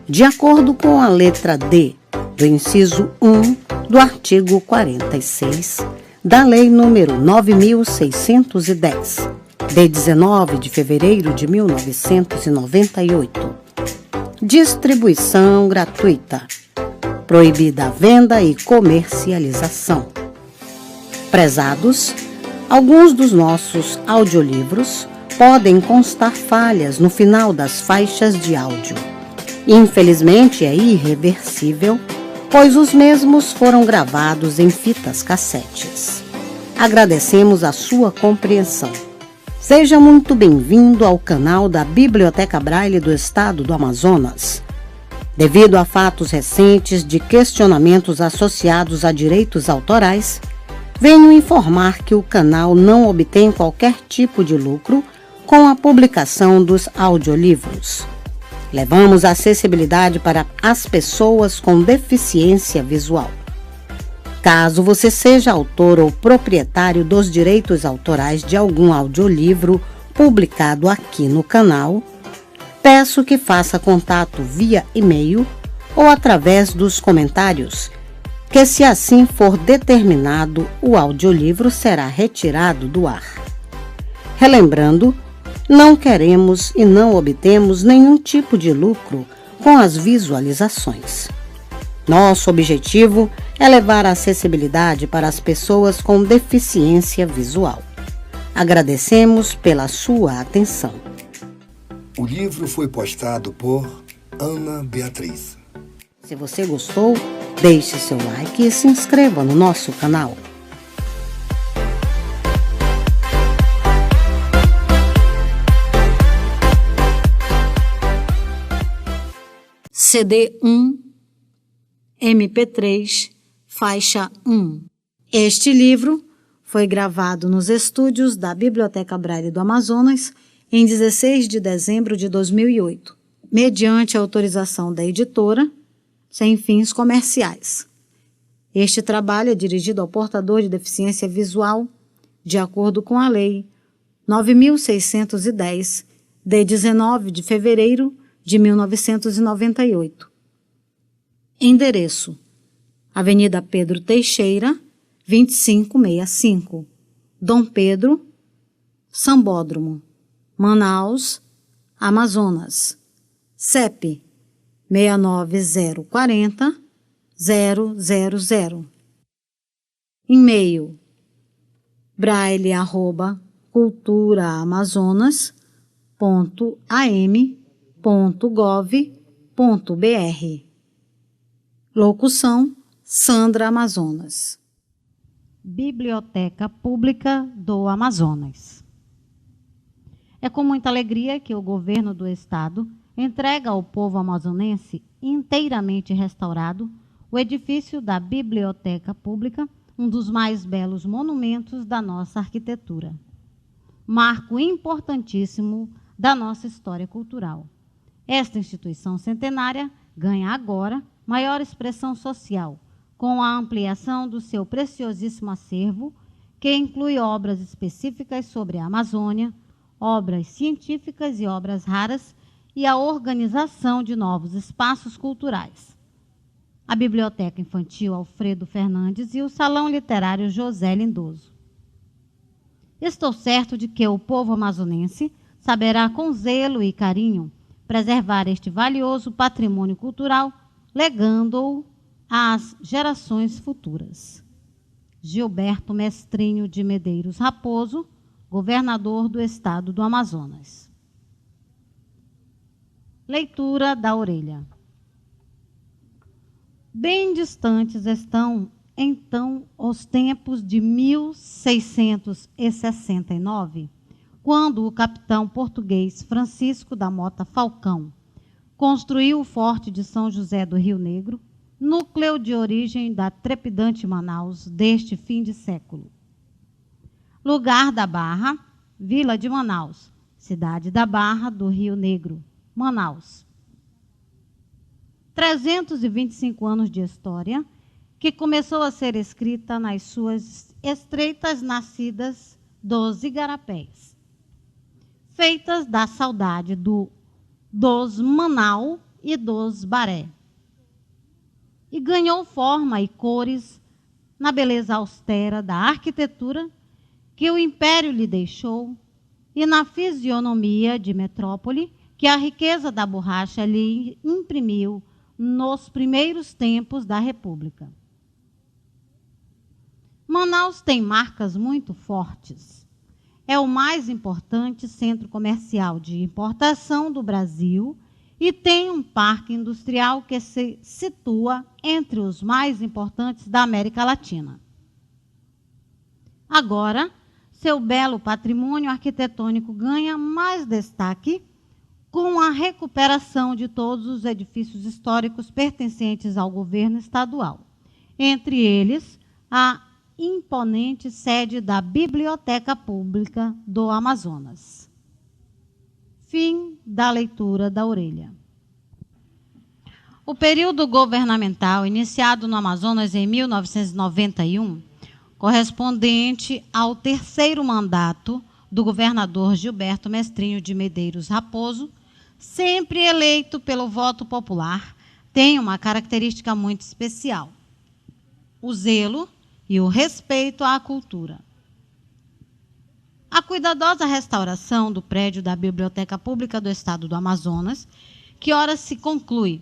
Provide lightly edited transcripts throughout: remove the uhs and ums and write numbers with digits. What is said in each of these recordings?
de acordo com a letra D do inciso 1 do artigo 46 da Lei nº 9.610, de 19 de fevereiro de 1998. Distribuição gratuita. Proibida a venda e comercialização. Prezados, alguns dos nossos audiolivros podem constar falhas no final das faixas de áudio. Infelizmente, é irreversível, pois os mesmos foram gravados em fitas cassetes. Agradecemos a sua compreensão. Seja muito bem-vindo ao canal da Biblioteca Braille do Estado do Amazonas. Devido a fatos recentes de questionamentos associados a direitos autorais, venho informar que o canal não obtém qualquer tipo de lucro com a publicação dos audiolivros. Levamos a acessibilidade para as pessoas com deficiência visual. Caso você seja autor ou proprietário dos direitos autorais de algum audiolivro publicado aqui no canal, peço que faça contato via e-mail ou através dos comentários, que se assim for determinado, o audiolivro será retirado do ar. Relembrando, não queremos e não obtemos nenhum tipo de lucro com as visualizações. Nosso objetivo é levar a acessibilidade para as pessoas com deficiência visual. Agradecemos pela sua atenção. O livro foi postado por Ana Beatriz. Se você gostou, deixe seu like e se inscreva no nosso canal. CD 1, MP3, faixa 1. Este livro foi gravado nos estúdios da Biblioteca Braille do Amazonas em 16 de dezembro de 2008, mediante autorização da editora, sem fins comerciais. Este trabalho é dirigido ao portador de deficiência visual, de acordo com a Lei 9.610, de 19 de fevereiro de 1998. Endereço: Avenida Pedro Teixeira, 2565, Dom Pedro, Sambódromo, Manaus, Amazonas. CEP 69040 000. E-mail: braille@culturaamazonas.am.gov.br. Locução: Sandra Amazonas. Biblioteca Pública do Amazonas. É com muita alegria que o governo do estado entrega ao povo amazonense, inteiramente restaurado, o edifício da Biblioteca Pública, um dos mais belos monumentos da nossa arquitetura. Marco importantíssimo da nossa história cultural. Esta instituição centenária ganha agora maior expressão social, com a ampliação do seu preciosíssimo acervo, que inclui obras específicas sobre a Amazônia, obras científicas e obras raras, e a organização de novos espaços culturais. A Biblioteca Infantil Alfredo Fernandes e o Salão Literário José Lindoso. Estou certo de que o povo amazonense saberá com zelo e carinho preservar este valioso patrimônio cultural, legando-o às gerações futuras. Gilberto Mestrinho de Medeiros Raposo, governador do estado do Amazonas. Leitura da orelha. Bem distantes estão, então, os tempos de 1669, quando o capitão português Francisco da Mota Falcão construiu o Forte de São José do Rio Negro, núcleo de origem da trepidante Manaus deste fim de século. Lugar da Barra, Vila de Manaus, cidade da Barra do Rio Negro, Manaus. 325 anos de história, que começou a ser escrita nas suas estreitas nascidas dos igarapés, feitas da saudade dos Manaus e dos Baré. E ganhou forma e cores na beleza austera da arquitetura que o império lhe deixou e na fisionomia de metrópole que a riqueza da borracha lhe imprimiu nos primeiros tempos da República. Manaus tem marcas muito fortes. É o mais importante centro comercial de importação do Brasil e tem um parque industrial que se situa entre os mais importantes da América Latina. Agora, seu belo patrimônio arquitetônico ganha mais destaque com a recuperação de todos os edifícios históricos pertencentes ao governo estadual, entre eles a imponente sede da Biblioteca Pública do Amazonas. Fim da leitura da orelha. O período governamental, iniciado no Amazonas em 1991, correspondente ao terceiro mandato do governador Gilberto Mestrinho de Medeiros Raposo, sempre eleito pelo voto popular, tem uma característica muito especial: o zelo e o respeito à cultura. A cuidadosa restauração do prédio da Biblioteca Pública do Estado do Amazonas, que ora se conclui,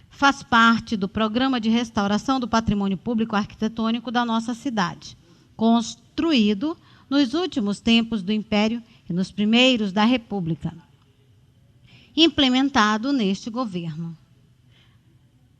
faz parte do Programa de Restauração do Patrimônio Público Arquitetônico da nossa cidade, construído nos últimos tempos do Império e nos primeiros da República, implementado neste governo.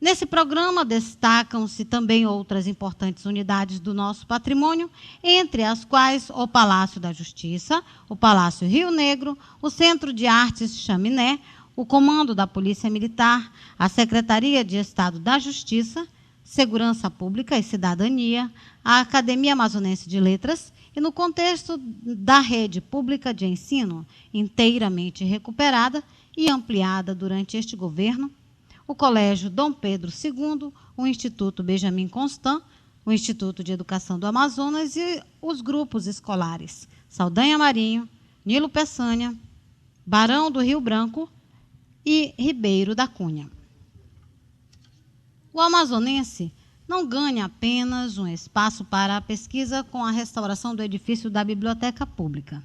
Nesse programa destacam-se também outras importantes unidades do nosso patrimônio, entre as quais o Palácio da Justiça, o Palácio Rio Negro, o Centro de Artes Chaminé, o Comando da Polícia Militar, a Secretaria de Estado da Justiça, Segurança Pública e Cidadania, a Academia Amazonense de Letras e, no contexto da rede pública de ensino, inteiramente recuperada e ampliada durante este governo, o Colégio Dom Pedro II, o Instituto Benjamin Constant, o Instituto de Educação do Amazonas e os grupos escolares Saldanha Marinho, Nilo Peçanha, Barão do Rio Branco e Ribeiro da Cunha. O amazonense não ganha apenas um espaço para a pesquisa com a restauração do edifício da Biblioteca Pública.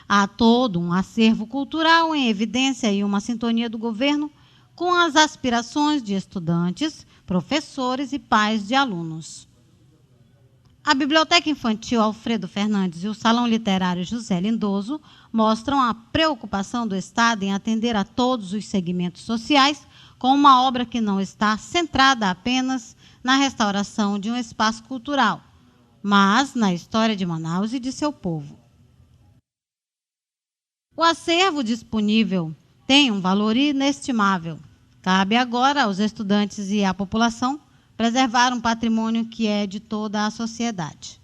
Há todo um acervo cultural em evidência e uma sintonia do governo com as aspirações de estudantes, professores e pais de alunos. A Biblioteca Infantil Alfredo Fernandes e o Salão Literário José Lindoso mostram a preocupação do Estado em atender a todos os segmentos sociais com uma obra que não está centrada apenas na restauração de um espaço cultural, mas na história de Manaus e de seu povo. O acervo disponível tem um valor inestimável. Cabe agora aos estudantes e à população preservar um patrimônio que é de toda a sociedade.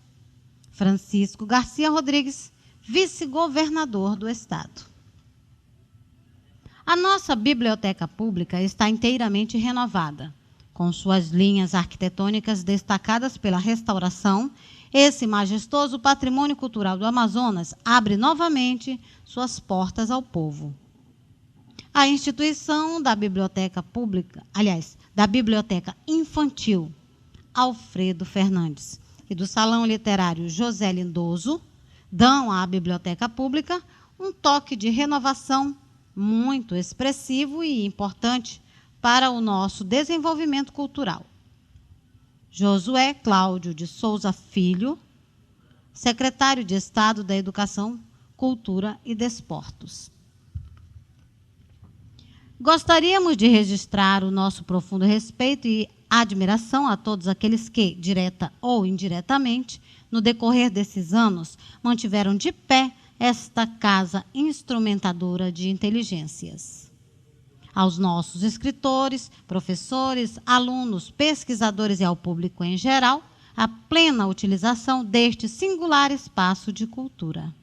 Francisco Garcia Rodrigues, vice-governador do Estado. A nossa biblioteca pública está inteiramente renovada. Com suas linhas arquitetônicas destacadas pela restauração, esse majestoso patrimônio cultural do Amazonas abre novamente suas portas ao povo. A instituição da Biblioteca Pública, da Biblioteca Infantil Alfredo Fernandes e do Salão Literário José Lindoso dão à Biblioteca Pública um toque de renovação muito expressivo e importante para o nosso desenvolvimento cultural. Josué Cláudio de Souza Filho, secretário de Estado da Educação, Cultura e Desportos. Gostaríamos de registrar o nosso profundo respeito e admiração a todos aqueles que, direta ou indiretamente, no decorrer desses anos, mantiveram de pé esta casa instrumentadora de inteligências. Aos nossos escritores, professores, alunos, pesquisadores e ao público em geral, a plena utilização deste singular espaço de cultura.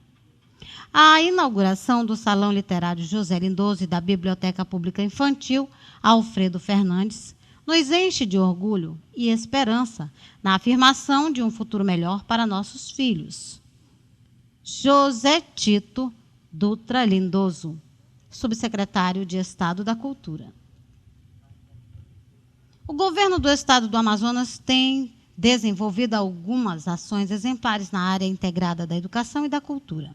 A inauguração do Salão Literário José Lindoso e da Biblioteca Pública Infantil Alfredo Fernandes nos enche de orgulho e esperança na afirmação de um futuro melhor para nossos filhos. José Tito Dutra Lindoso, subsecretário de Estado da Cultura. O governo do estado do Amazonas tem desenvolvido algumas ações exemplares na área integrada da educação e da cultura.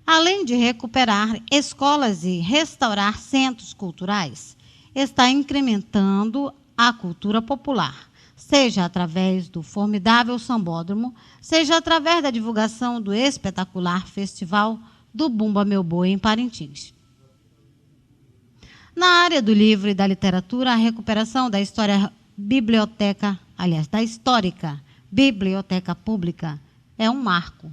Além de recuperar escolas e restaurar centros culturais, está incrementando a cultura popular, seja através do formidável sambódromo, seja através da divulgação do espetacular festival do Bumba Meu Boi em Parintins. Na área do livro e da literatura, a recuperação da histórica biblioteca pública é um marco.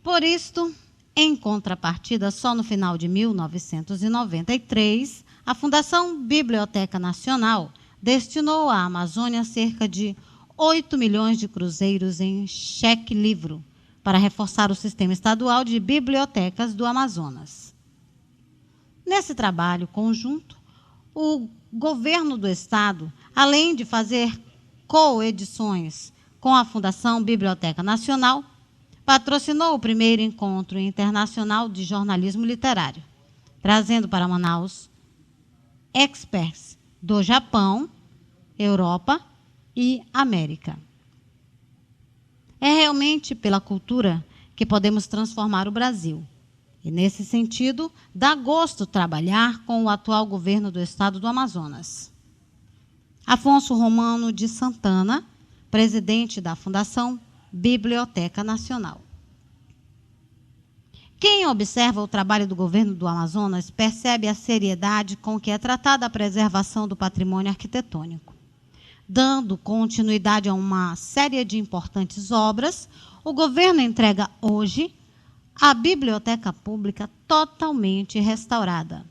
Por isto, em contrapartida, só no final de 1993, a Fundação Biblioteca Nacional destinou à Amazônia cerca de 8 milhões de cruzeiros em cheque-livro para reforçar o sistema estadual de bibliotecas do Amazonas. Nesse trabalho conjunto, o governo do estado, além de fazer coedições com a Fundação Biblioteca Nacional, patrocinou o primeiro encontro internacional de jornalismo literário, trazendo para Manaus experts do Japão, Europa e América. É realmente pela cultura que podemos transformar o Brasil. E, nesse sentido, dá gosto trabalhar com o atual governo do estado do Amazonas. Afonso Romano de Santana, presidente da Fundação Biblioteca Nacional. Quem observa o trabalho do governo do Amazonas percebe a seriedade com que é tratada a preservação do patrimônio arquitetônico. Dando continuidade a uma série de importantes obras, o governo entrega hoje a biblioteca pública totalmente restaurada.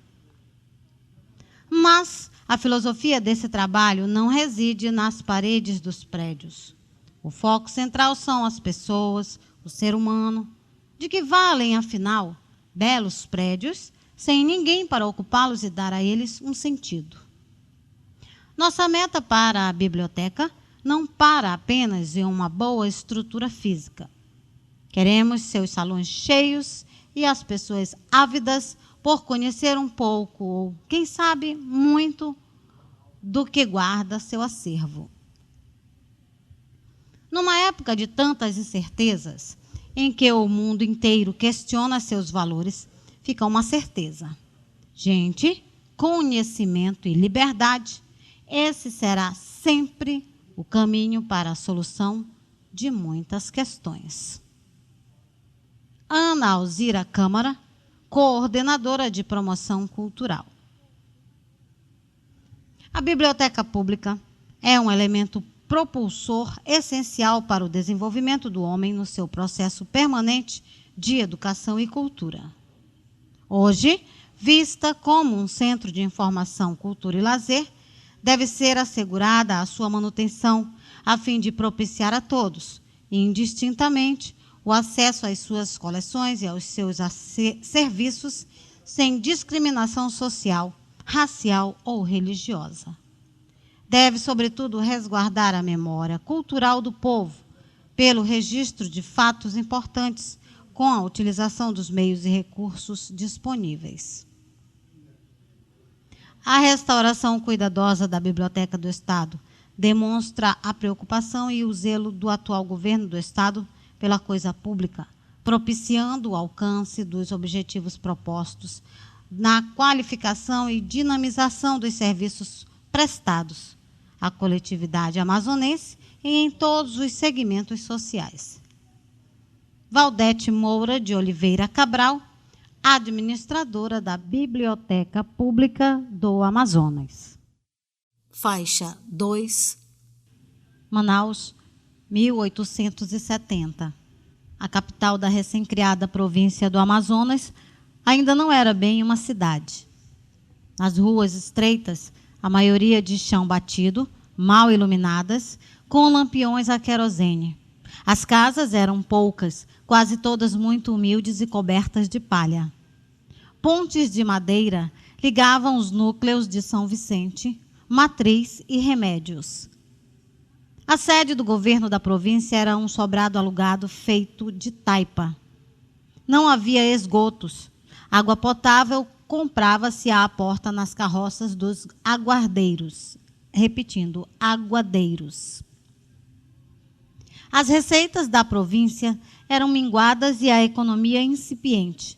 Mas a filosofia desse trabalho não reside nas paredes dos prédios. O foco central são as pessoas, o ser humano. De que valem, afinal, belos prédios, sem ninguém para ocupá-los e dar a eles um sentido? Nossa meta para a biblioteca não para apenas em uma boa estrutura física. Queremos seus salões cheios e as pessoas ávidas por conhecer um pouco, ou, quem sabe, muito, do que guarda seu acervo. Numa época de tantas incertezas, em que o mundo inteiro questiona seus valores, fica uma certeza. Gente, conhecimento e liberdade, esse será sempre o caminho para a solução de muitas questões. Ana Alzira Câmara, coordenadora de promoção cultural. A biblioteca pública é um elemento propulsor essencial para o desenvolvimento do homem no seu processo permanente de educação e cultura. Hoje, vista como um centro de informação, cultura e lazer, deve ser assegurada a sua manutenção, a fim de propiciar a todos, indistintamente, o acesso às suas coleções e aos seus serviços, sem discriminação social, racial ou religiosa. Deve, sobretudo, resguardar a memória cultural do povo, pelo registro de fatos importantes, com a utilização dos meios e recursos disponíveis. A restauração cuidadosa da Biblioteca do Estado demonstra a preocupação e o zelo do atual governo do Estado pela coisa pública, propiciando o alcance dos objetivos propostos na qualificação e dinamização dos serviços prestados à coletividade amazonense e em todos os segmentos sociais. Valdete Moura de Oliveira Cabral, administradora da Biblioteca Pública do Amazonas. Faixa 2, Manaus, 1870. A capital da recém-criada província do Amazonas ainda não era bem uma cidade. As ruas estreitas, a maioria de chão batido, mal iluminadas, com lampiões a querosene. As casas eram poucas, quase todas muito humildes e cobertas de palha. Pontes de madeira ligavam os núcleos de São Vicente, Matriz e Remédios. A sede do governo da província era um sobrado alugado feito de taipa. Não havia esgotos. Água potável comprava-se à porta nas carroças dos aguardeiros. repetindo, aguadeiros. As receitas da província eram minguadas e a economia incipiente.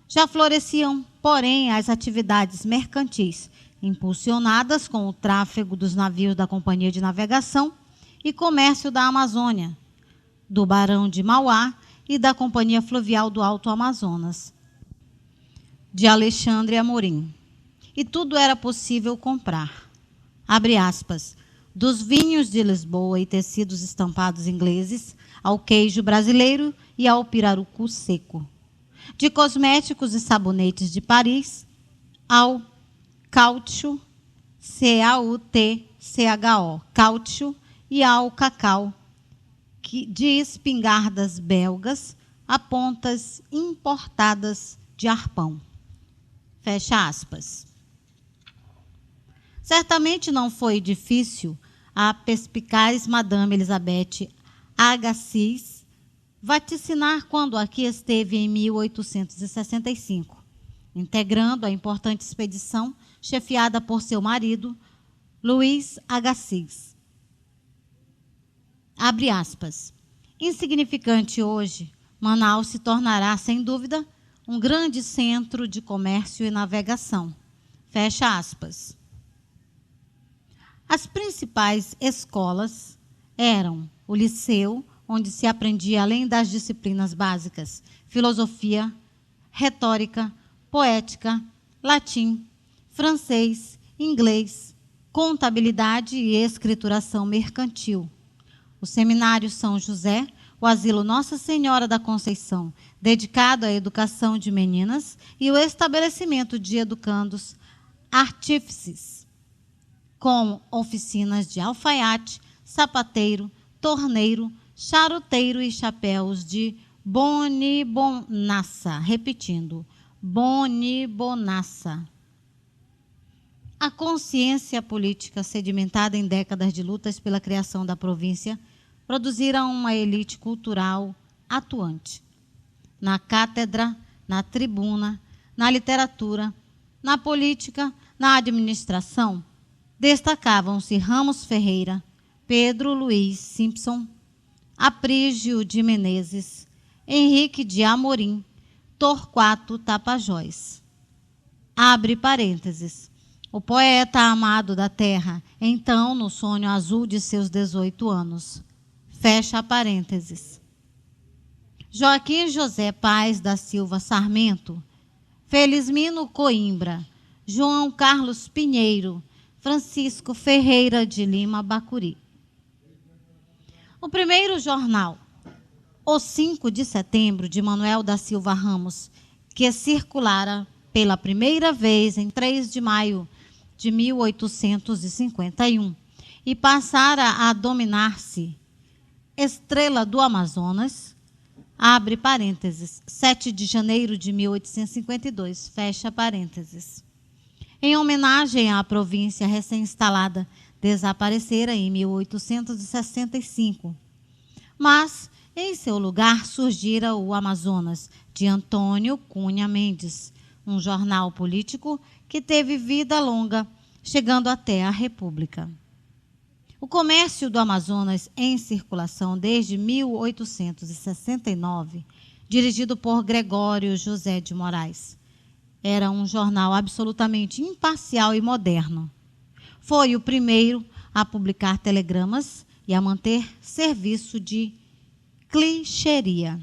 Já floresciam, porém, as atividades mercantis, impulsionadas com o tráfego dos navios da Companhia de Navegação e Comércio da Amazônia, do Barão de Mauá e da Companhia Fluvial do Alto Amazonas, de Alexandre Amorim. E tudo era possível comprar. Abre aspas. Dos vinhos de Lisboa e tecidos estampados ingleses, ao queijo brasileiro e ao pirarucu seco. De cosméticos e sabonetes de Paris, ao caucho, C-A-U-T-C-H-O, caucho, e ao cacau, de espingardas belgas a pontas importadas de arpão. Fecha aspas. Certamente não foi difícil a perspicaz Madame Elizabeth Agassiz vaticinar quando aqui esteve em 1865, integrando a importante expedição chefiada por seu marido, Luís Agassiz. Abre aspas. Insignificante hoje, Manaus se tornará, sem dúvida, um grande centro de comércio e navegação. Fecha aspas. As principais escolas eram o liceu, onde se aprendia, além das disciplinas básicas, filosofia, retórica, poética, latim, francês, inglês, contabilidade e escrituração mercantil. O Seminário São José, o Asilo Nossa Senhora da Conceição, dedicado à educação de meninas, e o estabelecimento de educandos artífices, com oficinas de alfaiate, sapateiro, torneiro, charuteiro e chapéus de bonibonassa. Repetindo, bonibonassa. A consciência política sedimentada em décadas de lutas pela criação da província produziram uma elite cultural atuante. Na cátedra, na tribuna, na literatura, na política, na administração, destacavam-se Ramos Ferreira, Pedro Luiz Simpson, Aprígio de Menezes, Henrique de Amorim, Torquato Tapajós. Abre parênteses. O poeta amado da terra, então no sonho azul de seus 18 anos. Fecha parênteses. Joaquim José Paz da Silva Sarmento, Felizmino Coimbra, João Carlos Pinheiro, Francisco Ferreira de Lima Bacuri. O primeiro jornal, O 5 de Setembro, de Manuel da Silva Ramos, que circulara pela primeira vez em 3 de maio de 1851 e passara a dominar-se Estrela do Amazonas, abre parênteses, 7 de janeiro de 1852, fecha parênteses. Em homenagem à província recém-instalada, desaparecera em 1865. Mas, em seu lugar, surgira o Amazonas, de Antônio Cunha Mendes, um jornal político que teve vida longa, chegando até a República. O comércio do Amazonas em circulação desde 1869, dirigido por Gregório José de Moraes, era um jornal absolutamente imparcial e moderno. Foi o primeiro a publicar telegramas e a manter serviço de clichêria.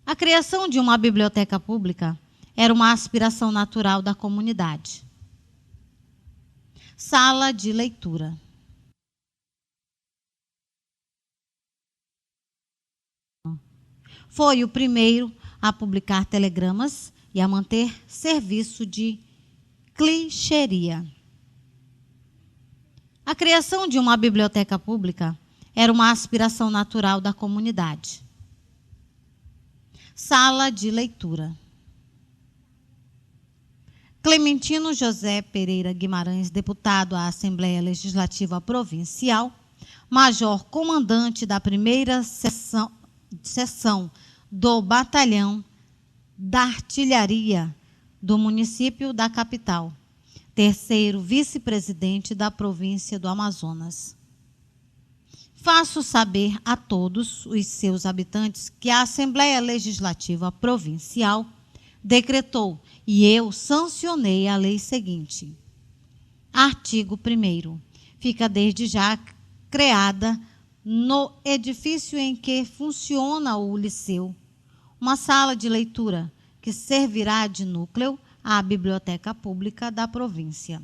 A criação de uma biblioteca pública era uma aspiração natural da comunidade. Sala de leitura. Foi o primeiro a publicar telegramas e a manter serviço de clichêria. A criação de uma biblioteca pública era uma aspiração natural da comunidade. Sala de leitura. Clementino José Pereira Guimarães, deputado à Assembleia Legislativa Provincial, major comandante da primeira seção do Batalhão da Artilharia do município da capital, terceiro vice-presidente da província do Amazonas. Faço saber a todos os seus habitantes que a Assembleia Legislativa Provincial decretou e eu sancionei a lei seguinte. Artigo 1º. Fica desde já criada no edifício em que funciona o liceu uma sala de leitura que servirá de núcleo à Biblioteca Pública da província.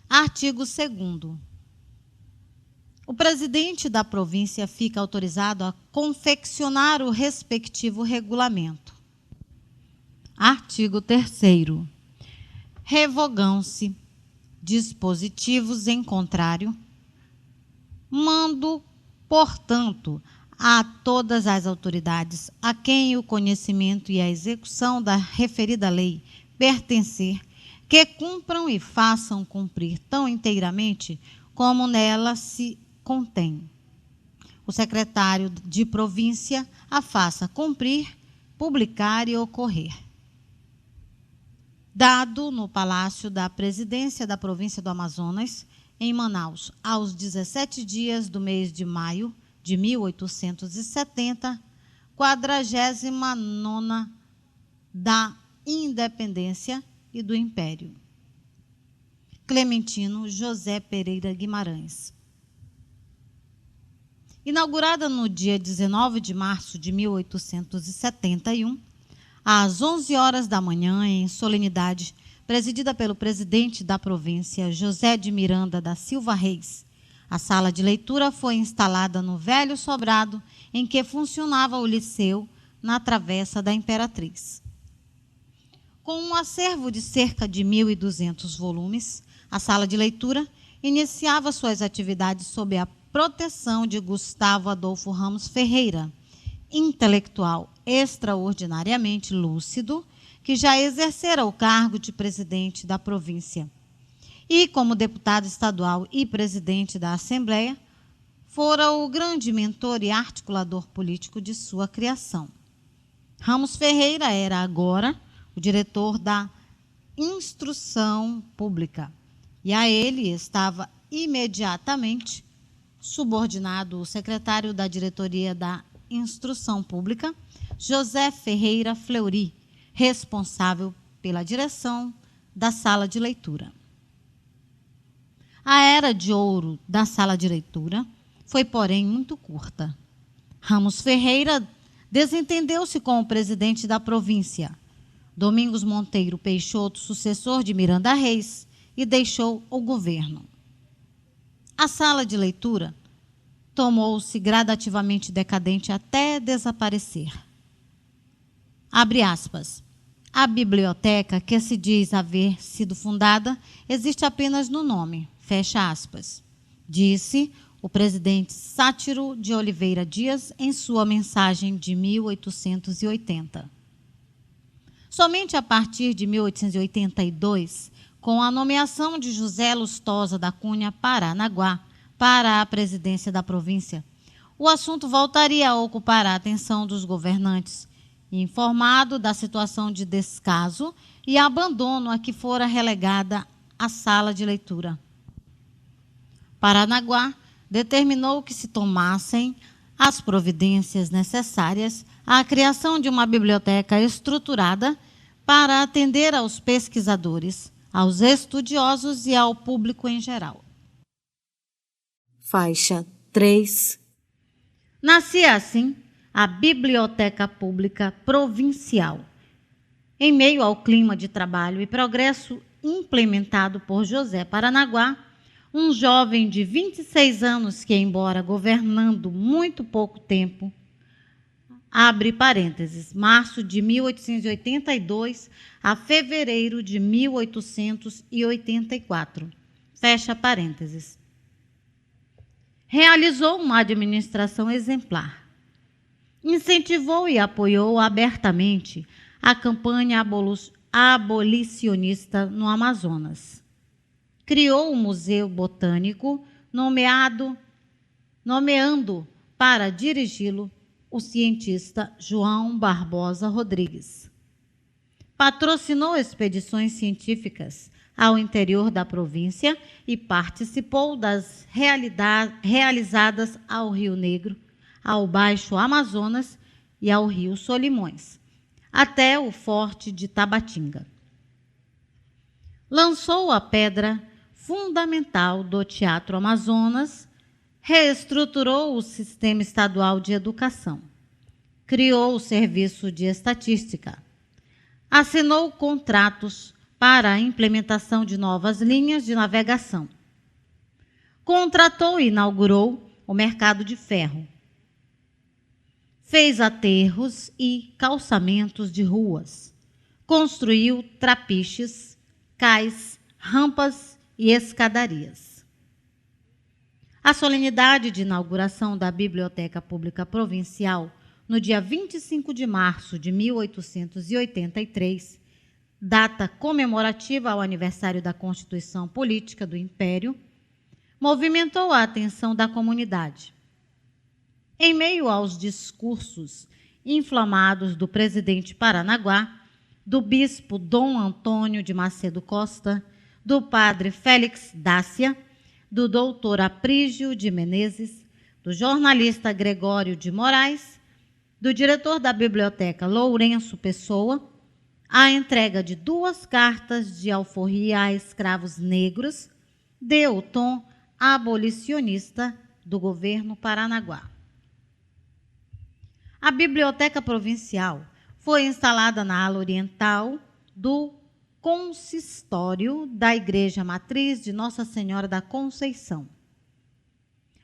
Artigo 2º. O presidente da província fica autorizado a confeccionar o respectivo regulamento. Artigo 3º. Revogam-se dispositivos em contrário, mando, portanto, a todas as autoridades a quem o conhecimento e a execução da referida lei pertencer, que cumpram e façam cumprir tão inteiramente como nela se contém. O secretário de província a faça cumprir, publicar e ocorrer. Dado no Palácio da Presidência da Província do Amazonas, em Manaus, aos 17 dias do mês de maio de 1870, 49ª da Independência e do Império. Clementino José Pereira Guimarães. Inaugurada no dia 19 de março de 1871, às 11 horas da manhã, em solenidade, presidida pelo presidente da província, José de Miranda da Silva Reis, a sala de leitura foi instalada no velho sobrado em que funcionava o liceu, na Travessa da Imperatriz. Com um acervo de cerca de 1.200 volumes, a sala de leitura iniciava suas atividades sob a proteção de Gustavo Adolfo Ramos Ferreira, intelectual extraordinariamente lúcido, que já exercera o cargo de presidente da província. E, como deputado estadual e presidente da Assembleia, fora o grande mentor e articulador político de sua criação. Ramos Ferreira era agora o diretor da Instrução Pública, e a ele estava imediatamente subordinado o secretário da Diretoria da Instrução Pública, José Ferreira Fleury, responsável pela direção da sala de leitura. A era de ouro da sala de leitura foi, porém, muito curta. Ramos Ferreira desentendeu-se com o presidente da província, Domingos Monteiro Peixoto, sucessor de Miranda Reis, e deixou o governo. A sala de leitura tornou-se gradativamente decadente até desaparecer. Abre aspas. A biblioteca, que se diz haver sido fundada, existe apenas no nome, fecha aspas, disse o presidente Sátiro de Oliveira Dias em sua mensagem de 1880. Somente a partir de 1882, com a nomeação de José Lustosa da Cunha Paranaguá para a presidência da província, o assunto voltaria a ocupar a atenção dos governantes, informado da situação de descaso e abandono a que fora relegada a sala de leitura. Paranaguá determinou que se tomassem as providências necessárias à criação de uma biblioteca estruturada para atender aos pesquisadores, aos estudiosos e ao público em geral. Faixa 3. Nascia assim a Biblioteca Pública Provincial, em meio ao clima de trabalho e progresso implementado por José Paranaguá, um jovem de 26 anos que, embora governando muito pouco tempo, abre parênteses, março de 1882 a fevereiro de 1884, fecha parênteses, realizou uma administração exemplar. Incentivou e apoiou abertamente a campanha abolicionista no Amazonas. Criou o Museu Botânico, nomeando para dirigi-lo o cientista João Barbosa Rodrigues. Patrocinou expedições científicas ao interior da província e participou das realizadas ao Rio Negro, ao Baixo Amazonas e ao Rio Solimões, até o Forte de Tabatinga. Lançou a pedra fundamental do Teatro Amazonas, reestruturou o sistema estadual de educação, criou o Serviço de Estatística, assinou contratos para a implementação de novas linhas de navegação, contratou e inaugurou o mercado de ferro, fez aterros e calçamentos de ruas, construiu trapiches, cais, rampas e escadarias. A solenidade de inauguração da Biblioteca Pública Provincial, no dia 25 de março de 1883, data comemorativa ao aniversário da Constituição Política do Império, movimentou a atenção da comunidade. Em meio aos discursos inflamados do presidente Paranaguá, do bispo Dom Antônio de Macedo Costa, do padre Félix Dácia, do doutor Aprígio de Menezes, do jornalista Gregório de Moraes, do diretor da biblioteca Lourenço Pessoa, a entrega de 2 cartas de alforria a escravos negros deu o tom abolicionista do governo Paranaguá. A Biblioteca Provincial foi instalada na ala oriental do consistório da Igreja Matriz de Nossa Senhora da Conceição.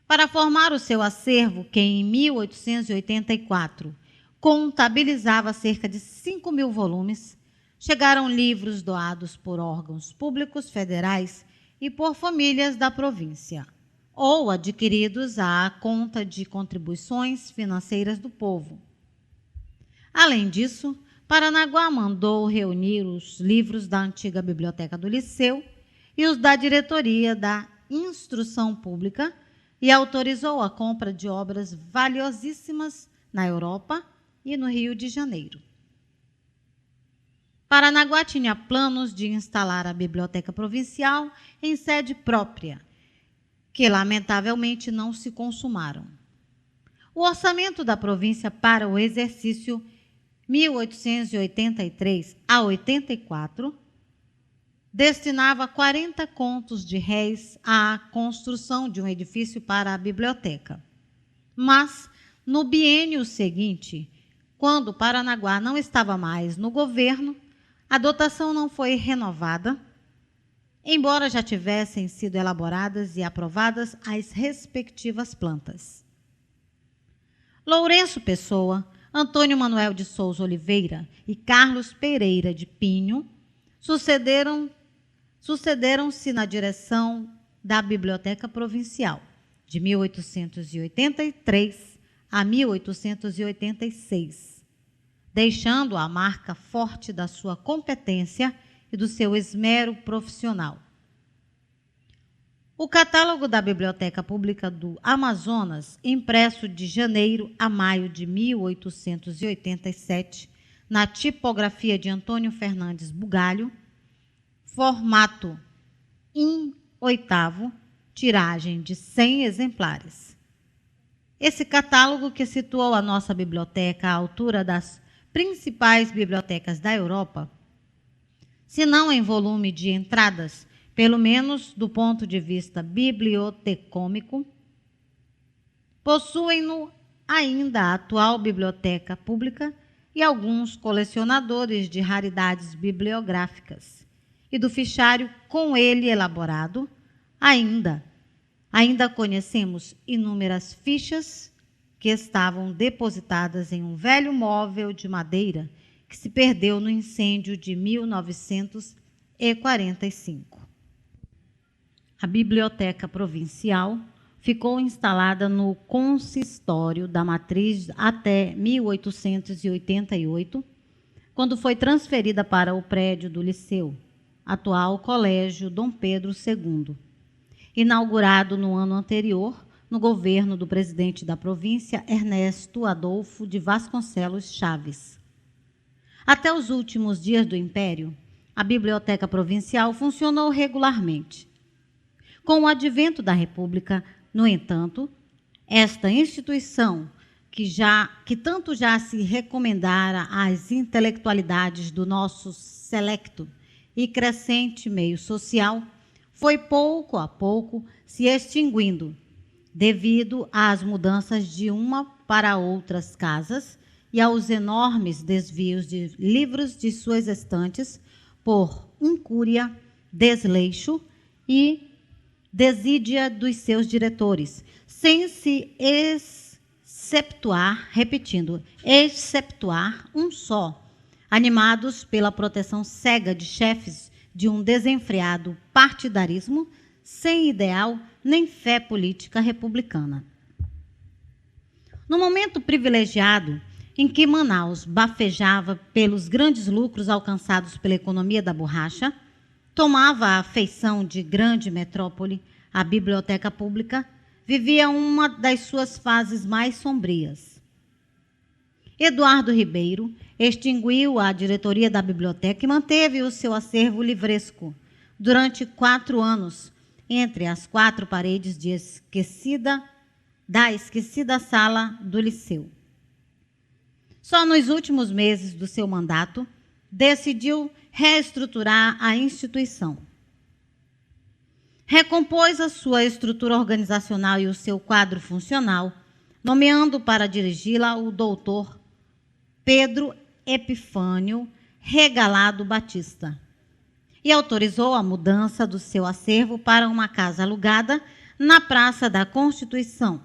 Para formar o seu acervo, que em 1884 contabilizava cerca de 5.000 volumes, chegaram livros doados por órgãos públicos federais e por famílias da província, ou adquiridos à conta de contribuições financeiras do povo. Além disso, Paranaguá mandou reunir os livros da antiga biblioteca do Liceu e os da diretoria da Instrução Pública e autorizou a compra de obras valiosíssimas na Europa e no Rio de Janeiro. Paranaguá tinha planos de instalar a Biblioteca Provincial em sede própria, que lamentavelmente não se consumaram. O orçamento da província para o exercício 1883 a 84 destinava 40 contos de réis à construção de um edifício para a biblioteca. Mas, no biênio seguinte, quando Paranaguá não estava mais no governo, a dotação não foi renovada, embora já tivessem sido elaboradas e aprovadas as respectivas plantas. Lourenço Pessoa, Antônio Manuel de Souza Oliveira e Carlos Pereira de Pinho sucederam-se na direção da Biblioteca Provincial, de 1883 a 1886, deixando a marca forte da sua competência e do seu esmero profissional. O catálogo da Biblioteca Pública do Amazonas, impresso de janeiro a maio de 1887, na tipografia de Antônio Fernandes Bugalho, formato em 8º, tiragem de 100 exemplares. Esse catálogo, que situou a nossa biblioteca à altura das principais bibliotecas da Europa, se não em volume de entradas, pelo menos do ponto de vista bibliotecômico, possuem-no ainda a atual Biblioteca Pública e alguns colecionadores de raridades bibliográficas, e do fichário com ele elaborado, ainda conhecemos inúmeras fichas que estavam depositadas em um velho móvel de madeira que se perdeu no incêndio de 1945. A Biblioteca Provincial ficou instalada no consistório da Matriz até 1888, quando foi transferida para o prédio do Liceu, atual Colégio Dom Pedro II, inaugurado no ano anterior, no governo do presidente da província, Ernesto Adolfo de Vasconcelos Chaves. Até os últimos dias do Império, a Biblioteca Provincial funcionou regularmente. Com o advento da República, no entanto, esta instituição, que tanto já se recomendara às intelectualidades do nosso selecto e crescente meio social, foi pouco a pouco se extinguindo, devido às mudanças de uma para outras casas e aos enormes desvios de livros de suas estantes por incúria, desleixo e desídia dos seus diretores, sem se exceptuar um só, animados pela proteção cega de chefes de um desenfreado partidarismo sem ideal nem fé política republicana. No momento privilegiado em que Manaus bafejava pelos grandes lucros alcançados pela economia da borracha, tomava a feição de grande metrópole, a Biblioteca Pública vivia uma das suas fases mais sombrias. Eduardo Ribeiro extinguiu a diretoria da biblioteca e manteve o seu acervo livresco durante 4 anos, entre as 4 paredes da esquecida sala do Liceu. Só nos últimos meses do seu mandato, decidiu reestruturar a instituição. Recompôs a sua estrutura organizacional e o seu quadro funcional, nomeando para dirigi-la o doutor Pedro Epifânio Regalado Batista, e autorizou a mudança do seu acervo para uma casa alugada na Praça da Constituição,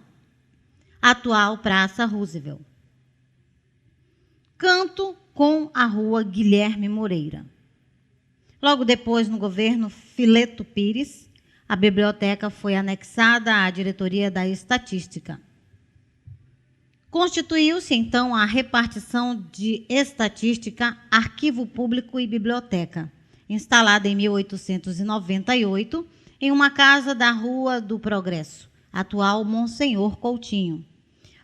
atual Praça Roosevelt, canto com a Rua Guilherme Moreira. Logo depois, no governo Fileto Pires, a biblioteca foi anexada à diretoria da Estatística. Constituiu-se, então, a repartição de Estatística, Arquivo Público e Biblioteca, instalada em 1898, em uma casa da Rua do Progresso, atual Monsenhor Coutinho,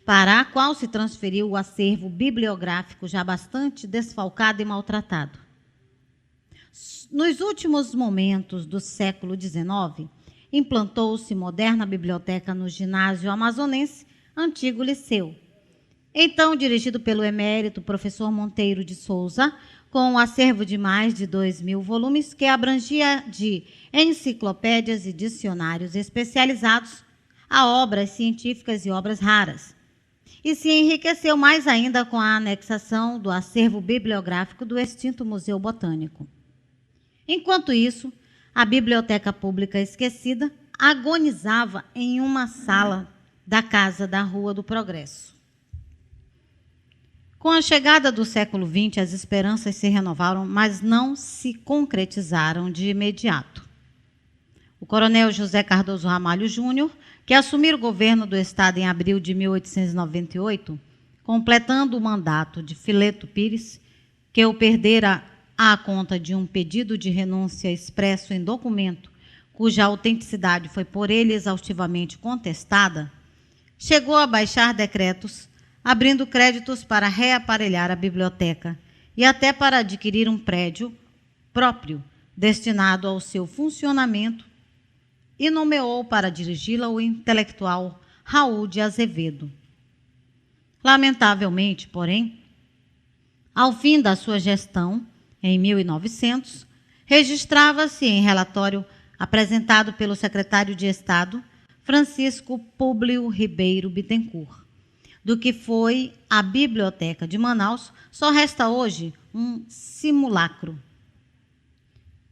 para a qual se transferiu o acervo bibliográfico já bastante desfalcado e maltratado. Nos últimos momentos do século XIX, implantou-se moderna biblioteca no ginásio amazonense, antigo Liceu, então dirigido pelo emérito professor Monteiro de Souza, com um acervo de mais de 2.000 volumes, que abrangia de enciclopédias e dicionários especializados a obras científicas e obras raras, e se enriqueceu mais ainda com a anexação do acervo bibliográfico do extinto Museu Botânico. Enquanto isso, a Biblioteca Pública esquecida agonizava em uma sala da Casa da Rua do Progresso. Com a chegada do século XX, as esperanças se renovaram, mas não se concretizaram de imediato. O coronel José Cardoso Ramalho Júnior, que assumiu o governo do Estado em abril de 1898, completando o mandato de Fileto Pires, que o perdera à conta de um pedido de renúncia expresso em documento, cuja autenticidade foi por ele exaustivamente contestada, chegou a baixar decretos, abrindo créditos para reaparelhar a biblioteca e até para adquirir um prédio próprio destinado ao seu funcionamento, e nomeou para dirigi-la o intelectual Raul de Azevedo. Lamentavelmente, porém, ao fim da sua gestão, em 1900, registrava-se em relatório apresentado pelo secretário de Estado, Francisco Públio Ribeiro Bittencourt, do que foi a Biblioteca de Manaus, só resta hoje um simulacro.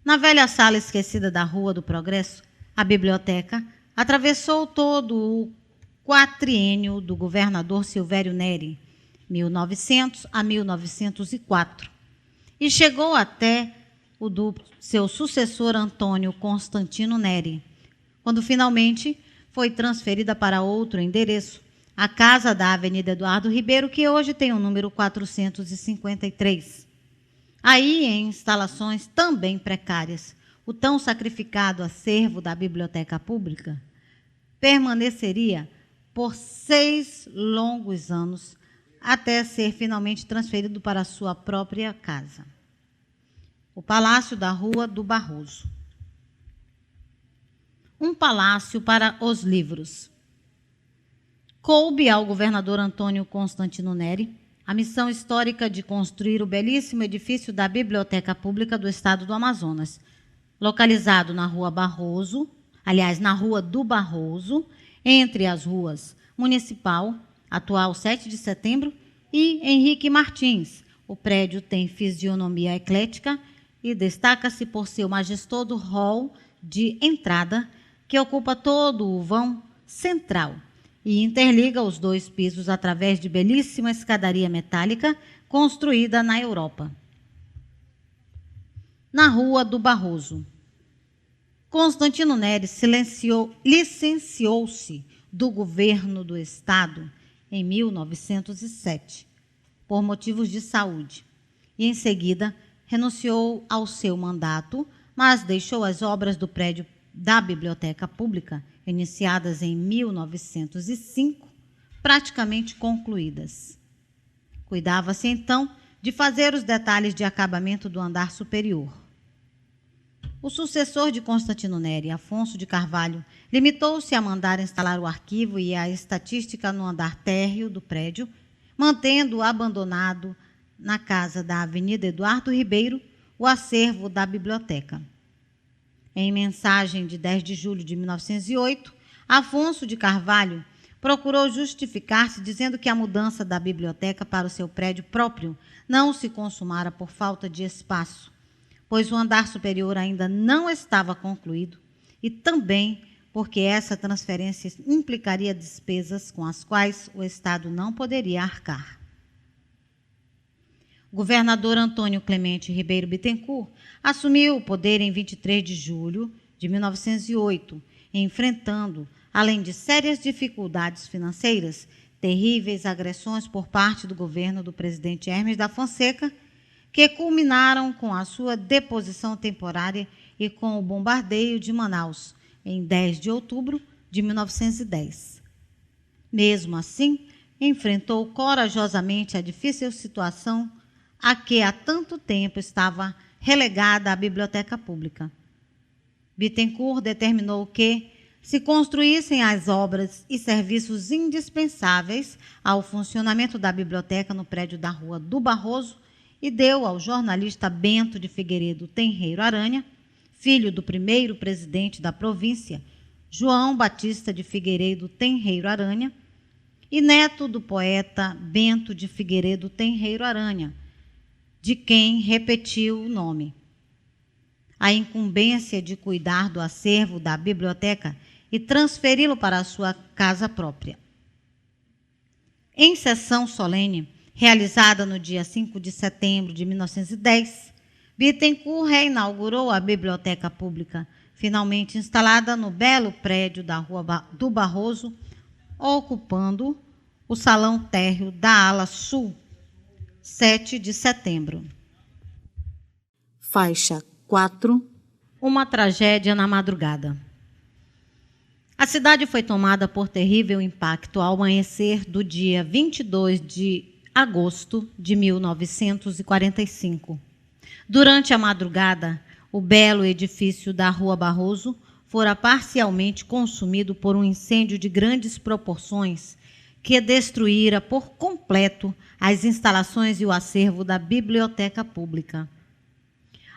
Na velha sala esquecida da Rua do Progresso, a biblioteca atravessou todo o quatriênio do governador Silvério Neri, 1900 a 1904, e chegou até o do seu sucessor Antônio Constantino Neri, quando finalmente foi transferida para outro endereço, a casa da Avenida Eduardo Ribeiro, que hoje tem o número 453. Aí, em instalações também precárias, o tão sacrificado acervo da Biblioteca Pública permaneceria por 6 longos anos, até ser finalmente transferido para a sua própria casa. o Palácio da Rua do Barroso. Um palácio para os livros. Coube ao governador Antônio Constantino Neri a missão histórica de construir o belíssimo edifício da Biblioteca Pública do Estado do Amazonas, localizado na Rua Barroso, aliás, na Rua do Barroso, entre as ruas Municipal, atual 7 de Setembro, e Henrique Martins. O prédio tem fisionomia eclética e destaca-se por seu majestoso hall de entrada, que ocupa todo o vão central e interliga os dois pisos através de belíssima escadaria metálica construída na Europa. Na Rua do Barroso. Constantino Neri licenciou-se do governo do Estado em 1907, por motivos de saúde, e em seguida renunciou ao seu mandato, mas deixou as obras do prédio da Biblioteca Pública, iniciadas em 1905, praticamente concluídas. Cuidava-se, então, de fazer os detalhes de acabamento do andar superior. O sucessor de Constantino Neri, Afonso de Carvalho, limitou-se a mandar instalar o arquivo e a estatística no andar térreo do prédio, mantendo abandonado na casa da Avenida Eduardo Ribeiro o acervo da biblioteca. Em mensagem de 10 de julho de 1908, Afonso de Carvalho procurou justificar-se dizendo que a mudança da biblioteca para o seu prédio próprio não se consumara por falta de espaço, pois o andar superior ainda não estava concluído e também porque essa transferência implicaria despesas com as quais o Estado não poderia arcar. O governador Antônio Clemente Ribeiro Bittencourt assumiu o poder em 23 de julho de 1908, enfrentando, além de sérias dificuldades financeiras, terríveis agressões por parte do governo do presidente Hermes da Fonseca, que culminaram com a sua deposição temporária e com o bombardeio de Manaus, em 10 de outubro de 1910. Mesmo assim, enfrentou corajosamente a difícil situação a que há tanto tempo estava relegada a Biblioteca Pública. Bittencourt determinou que se construíssem as obras e serviços indispensáveis ao funcionamento da biblioteca no prédio da Rua do Barroso e deu ao jornalista Bento de Figueiredo Tenreiro Aranha, filho do primeiro presidente da província, João Batista de Figueiredo Tenreiro Aranha, e neto do poeta Bento de Figueiredo Tenreiro Aranha, de quem repetiu o nome, a incumbência de cuidar do acervo da biblioteca e transferi-lo para a sua casa própria. Em sessão solene, realizada no dia 5 de setembro de 1910, Bittencourt reinaugurou a Biblioteca Pública, finalmente instalada no belo prédio da Rua do Barroso, ocupando o salão térreo da ala sul, 7 de setembro. Faixa 4. Uma tragédia na madrugada. A cidade foi tomada por terrível impacto ao amanhecer do dia 22 de agosto de 1945. Durante a madrugada, o belo edifício da Rua Barroso fora parcialmente consumido por um incêndio de grandes proporções que destruíra por completo as instalações e o acervo da Biblioteca Pública.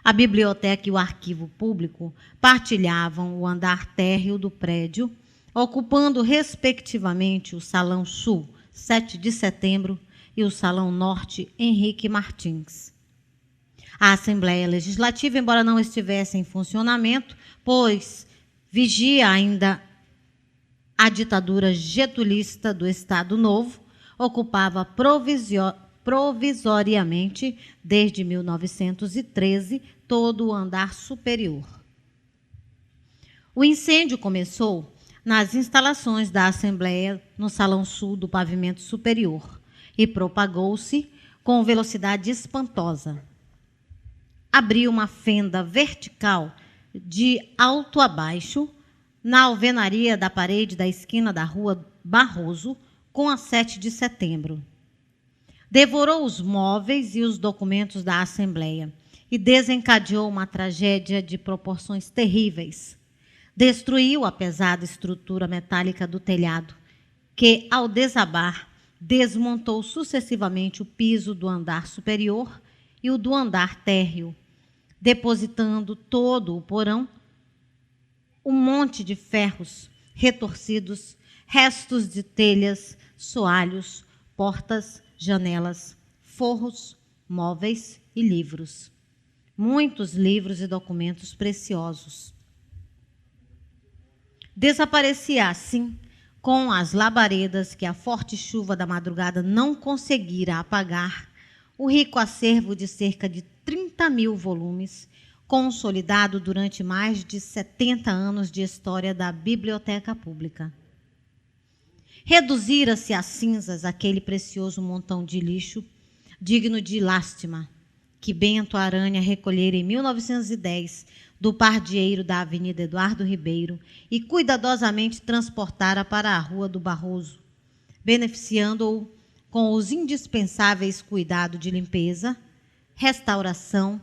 A biblioteca e o arquivo público partilhavam o andar térreo do prédio, ocupando respectivamente o Salão Sul, 7 de setembro, e o Salão Norte, Henrique Martins. A Assembleia Legislativa, embora não estivesse em funcionamento, pois vigia ainda a ditadura getulista do Estado Novo, ocupava provisoriamente, desde 1913, todo o andar superior. O incêndio começou nas instalações da Assembleia, no Salão Sul do pavimento superior, e propagou-se com velocidade espantosa. Abriu uma fenda vertical de alto a baixo na alvenaria da parede da esquina da Rua Barroso com a 7 de setembro. Devorou os móveis e os documentos da Assembleia e desencadeou uma tragédia de proporções terríveis. Destruiu a pesada estrutura metálica do telhado, que, ao desabar, desmontou sucessivamente o piso do andar superior e o do andar térreo, depositando todo o porão um monte de ferros retorcidos, restos de telhas, soalhos, portas, janelas, forros, móveis e livros. Muitos livros e documentos preciosos. Desaparecia assim, com as labaredas que a forte chuva da madrugada não conseguira apagar, o rico acervo de cerca de 30.000 volumes, consolidado durante mais de 70 anos de história da Biblioteca Pública. Reduzira-se a cinzas aquele precioso montão de lixo, digno de lástima, que Bento Aranha recolhera em 1910 do pardieiro da Avenida Eduardo Ribeiro e cuidadosamente transportara para a Rua do Barroso, beneficiando-o com os indispensáveis cuidados de limpeza, restauração,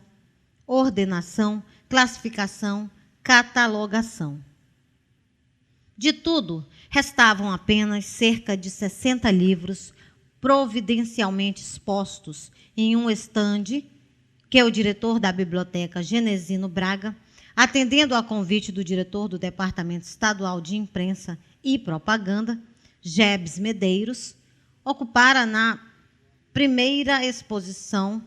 ordenação, classificação, catalogação. De tudo, restavam apenas cerca de 60 livros providencialmente expostos em um estande que o diretor da biblioteca, Genesino Braga, atendendo ao convite do diretor do Departamento Estadual de Imprensa e Propaganda, Jebs Medeiros, ocupara na primeira exposição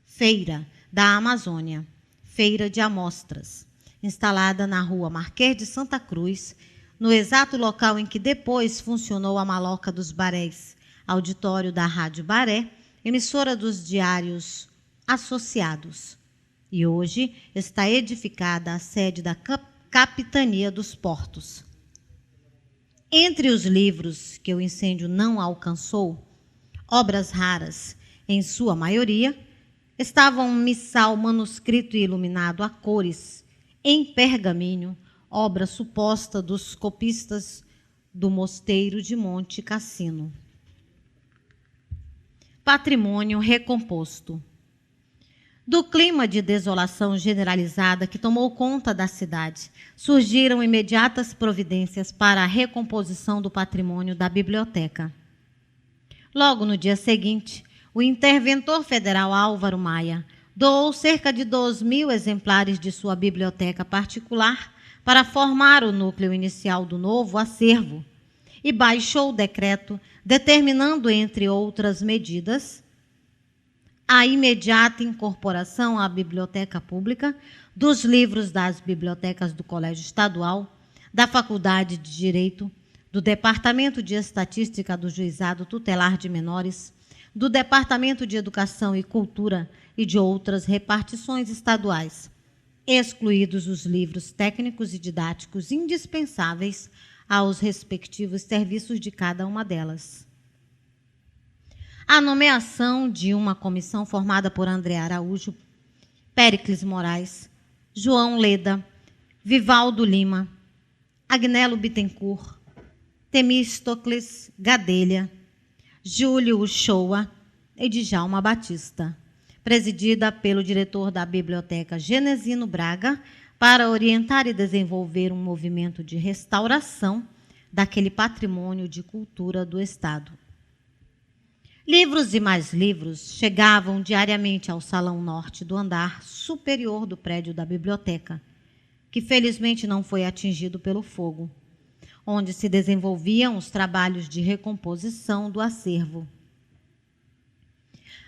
Feira da Amazônia, Feira de Amostras, instalada na rua Marquês de Santa Cruz, no exato local em que depois funcionou a Maloca dos Barés, auditório da Rádio Baré, emissora dos diários associados. E hoje está edificada a sede da Capitania dos Portos. Entre os livros que o incêndio não alcançou, obras raras, em sua maioria, estavam um missal manuscrito e iluminado a cores, em pergaminho, obra suposta dos copistas do Mosteiro de Monte Cassino. Patrimônio recomposto. Do clima de desolação generalizada que tomou conta da cidade, surgiram imediatas providências para a recomposição do patrimônio da biblioteca. Logo no dia seguinte, o interventor federal Álvaro Maia doou cerca de 2.000 exemplares de sua biblioteca particular para formar o núcleo inicial do novo acervo e baixou o decreto determinando, entre outras medidas, a imediata incorporação à biblioteca pública dos livros das bibliotecas do Colégio Estadual, da Faculdade de Direito, do Departamento de Estatística do Juizado Tutelar de Menores, do Departamento de Educação e Cultura e de outras repartições estaduais, excluídos os livros técnicos e didáticos indispensáveis aos respectivos serviços de cada uma delas. A nomeação de uma comissão formada por André Araújo, Péricles Moraes, João Leda, Vivaldo Lima, Agnello Bittencourt, Temístocles Gadelha, Júlio Uchoa e Djalma Batista, presidida pelo diretor da Biblioteca Genesino Braga, para orientar e desenvolver um movimento de restauração daquele patrimônio de cultura do Estado. Livros e mais livros chegavam diariamente ao salão norte do andar superior do prédio da biblioteca, que felizmente não foi atingido pelo fogo, onde se desenvolviam os trabalhos de recomposição do acervo.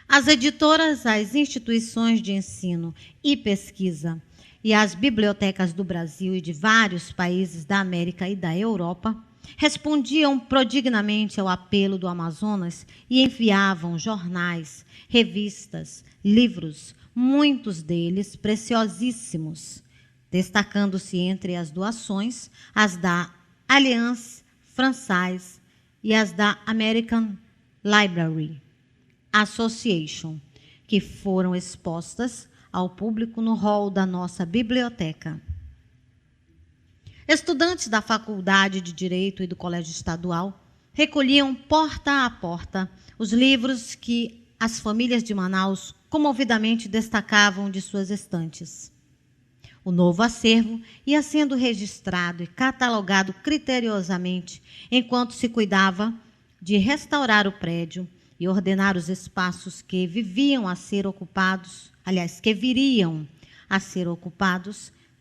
As editoras, as instituições de ensino e pesquisa e as bibliotecas do Brasil e de vários países da América e da Europa respondiam prodignamente ao apelo do Amazonas e enviavam jornais, revistas, livros, muitos deles preciosíssimos, destacando-se entre as doações as da Alliance Française e as da American Library Association, que foram expostas ao público no hall da nossa biblioteca. Estudantes da Faculdade de Direito e do Colégio Estadual recolhiam porta a porta os livros que as famílias de Manaus comovidamente destacavam de suas estantes. O novo acervo ia sendo registrado e catalogado criteriosamente enquanto se cuidava de restaurar o prédio e ordenar os espaços que viriam a ser ocupados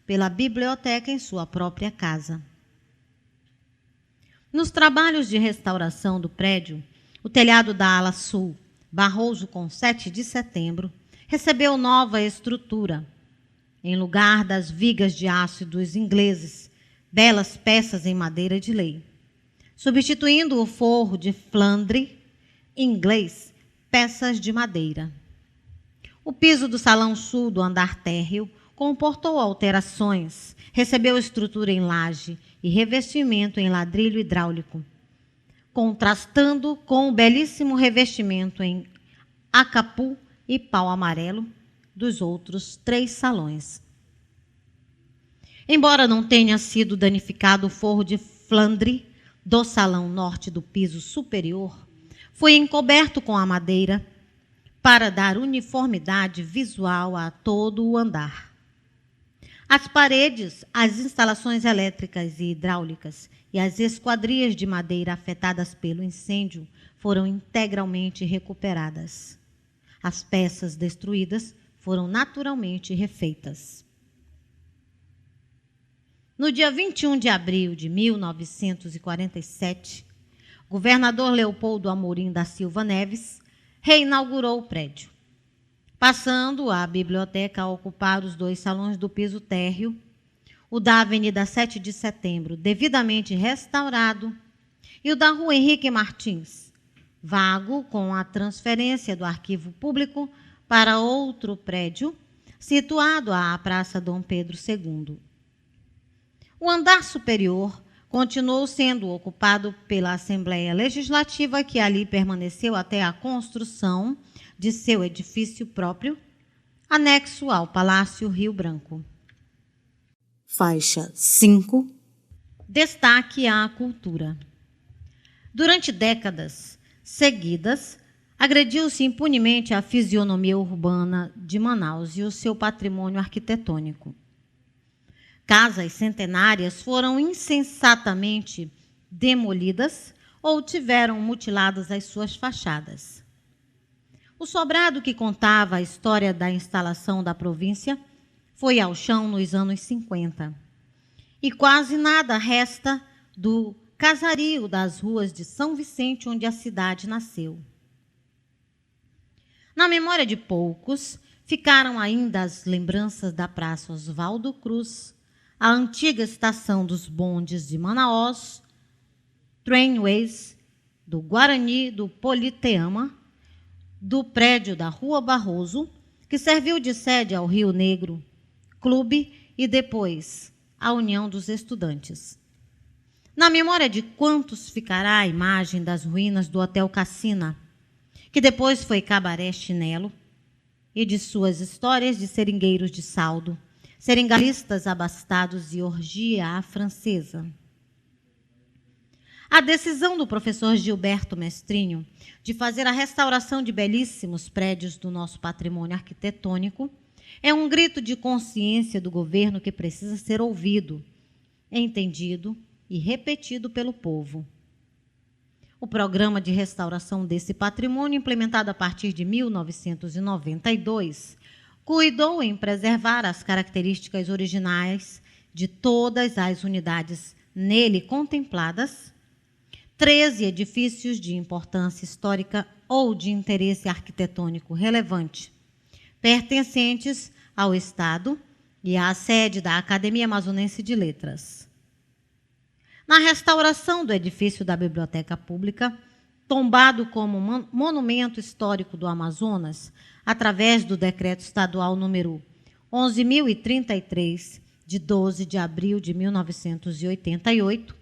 pela biblioteca em sua própria casa. Nos trabalhos de restauração do prédio, o telhado da ala sul, Barroso com 7 de setembro, recebeu nova estrutura. Em lugar das vigas de aço dos ingleses, belas peças em madeira de lei. Substituindo o forro de Flandre, inglês, peças de madeira. O piso do salão sul do andar térreo comportou alterações, recebeu estrutura em laje e revestimento em ladrilho hidráulico, contrastando com o belíssimo revestimento em acapu e pau amarelo dos outros 3 salões. Embora não tenha sido danificado o forro de Flandre do salão norte do piso superior, foi encoberto com a madeira para dar uniformidade visual a todo o andar. As paredes, as instalações elétricas e hidráulicas e as esquadrias de madeira afetadas pelo incêndio foram integralmente recuperadas. As peças destruídas foram naturalmente refeitas. No dia 21 de abril de 1947, o governador Leopoldo Amorim da Silva Neves reinaugurou o prédio, passando a biblioteca a ocupar os 2 salões do piso térreo, o da Avenida 7 de Setembro, devidamente restaurado, e o da Rua Henrique Martins, vago com a transferência do arquivo público para outro prédio, situado à Praça Dom Pedro II. O andar superior continuou sendo ocupado pela Assembleia Legislativa, que ali permaneceu até a construção de seu edifício próprio, anexo ao Palácio Rio Branco. Faixa 5. Destaque à cultura. Durante décadas seguidas, agrediu-se impunemente a fisionomia urbana de Manaus e o seu patrimônio arquitetônico. Casas centenárias foram insensatamente demolidas ou tiveram mutiladas as suas fachadas. O sobrado que contava a história da instalação da província foi ao chão nos anos 50. E quase nada resta do casario das ruas de São Vicente, onde a cidade nasceu. Na memória de poucos, ficaram ainda as lembranças da Praça Oswaldo Cruz, a antiga estação dos bondes de Manaus, Trainways, do Guarani, do Politeama, do prédio da Rua Barroso, que serviu de sede ao Rio Negro, Clube e depois à União dos Estudantes. Na memória de quantos ficará a imagem das ruínas do Hotel Cassina, que depois foi Cabaré Chinelo, e de suas histórias de seringueiros de saldo, seringalistas abastados e orgia à francesa. A decisão do professor Gilberto Mestrinho de fazer a restauração de belíssimos prédios do nosso patrimônio arquitetônico é um grito de consciência do governo que precisa ser ouvido, entendido e repetido pelo povo. O programa de restauração desse patrimônio, implementado a partir de 1992, cuidou em preservar as características originais de todas as unidades nele contempladas, 13 edifícios de importância histórica ou de interesse arquitetônico relevante, pertencentes ao Estado e à sede da Academia Amazonense de Letras. Na restauração do edifício da Biblioteca Pública, tombado como monumento histórico do Amazonas, através do Decreto Estadual número 11.033, de 12 de abril de 1988,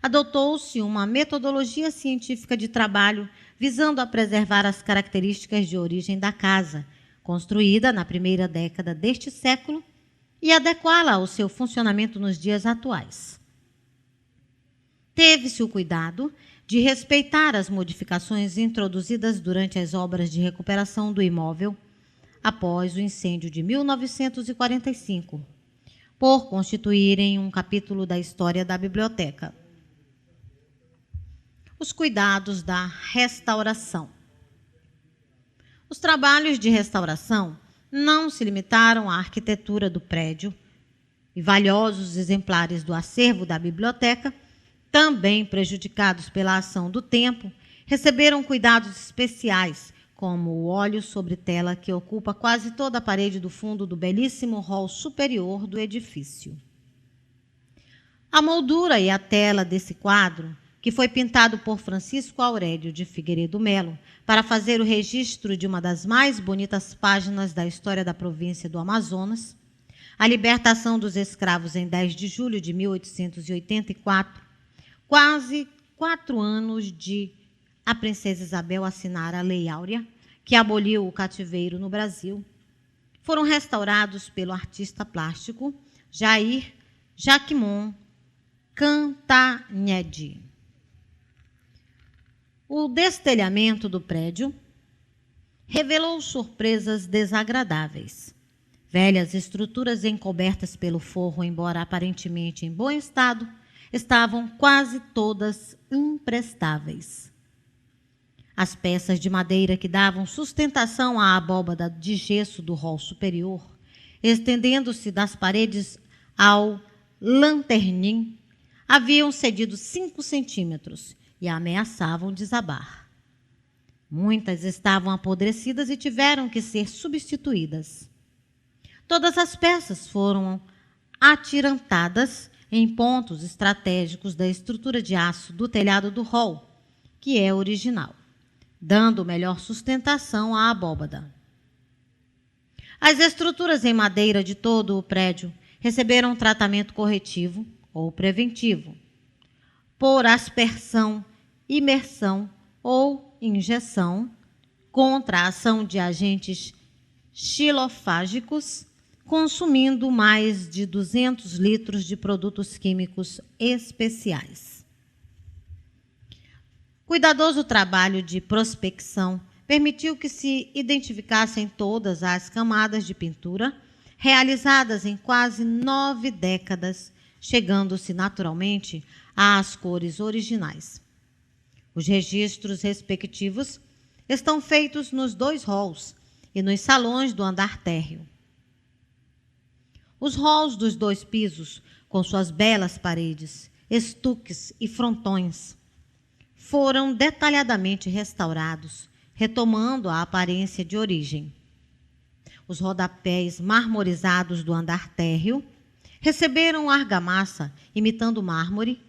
adotou-se uma metodologia científica de trabalho visando a preservar as características de origem da casa, construída na primeira década deste século, e adequá-la ao seu funcionamento nos dias atuais. Teve-se o cuidado de respeitar as modificações introduzidas durante as obras de recuperação do imóvel após o incêndio de 1945, por constituírem um capítulo da história da biblioteca. Os cuidados da restauração. Os trabalhos de restauração não se limitaram à arquitetura do prédio, e valiosos exemplares do acervo da biblioteca, também prejudicados pela ação do tempo, receberam cuidados especiais, como o óleo sobre tela que ocupa quase toda a parede do fundo do belíssimo hall superior do edifício. A moldura e a tela desse quadro, que foi pintado por Francisco Aurélio de Figueiredo Melo para fazer o registro de uma das mais bonitas páginas da história da província do Amazonas, a libertação dos escravos em 10 de julho de 1884, quase 4 anos de a princesa Isabel assinar a Lei Áurea, que aboliu o cativeiro no Brasil, foram restaurados pelo artista plástico Jair Jacquimon Cantanhede. O destelhamento do prédio revelou surpresas desagradáveis. Velhas estruturas encobertas pelo forro, embora aparentemente em bom estado, estavam quase todas imprestáveis. As peças de madeira que davam sustentação à abóbada de gesso do hall superior, estendendo-se das paredes ao lanternim, haviam cedido 5 centímetros e ameaçavam desabar. Muitas estavam apodrecidas e tiveram que ser substituídas. Todas as peças foram atirantadas em pontos estratégicos da estrutura de aço do telhado do hall, que é original, dando melhor sustentação à abóbada. As estruturas em madeira de todo o prédio receberam tratamento corretivo ou preventivo, por aspersão, imersão ou injeção, contra a ação de agentes xilofágicos, consumindo mais de 200 litros de produtos químicos especiais. Cuidadoso trabalho de prospecção permitiu que se identificassem todas as camadas de pintura realizadas em quase 9 décadas, chegando-se naturalmente às cores originais. Os registros respectivos estão feitos nos 2 halls e nos salões do andar térreo. Os halls dos 2 pisos, com suas belas paredes, estuques e frontões, foram detalhadamente restaurados, retomando a aparência de origem. Os rodapés marmorizados do andar térreo receberam argamassa imitando mármore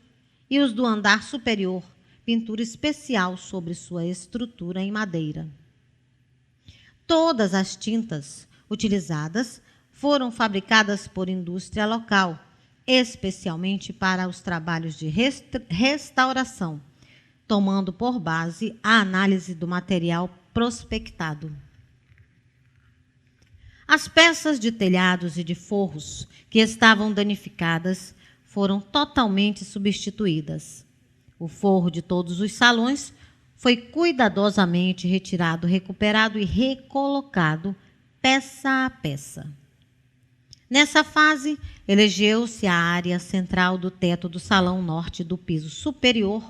e os do andar superior, pintura especial sobre sua estrutura em madeira. Todas as tintas utilizadas foram fabricadas por indústria local, especialmente para os trabalhos de restauração, tomando por base a análise do material prospectado. As peças de telhados e de forros que estavam danificadas foram totalmente substituídas. O forro de todos os salões foi cuidadosamente retirado, recuperado e recolocado peça a peça. Nessa fase, elegeu-se a área central do teto do salão norte do piso superior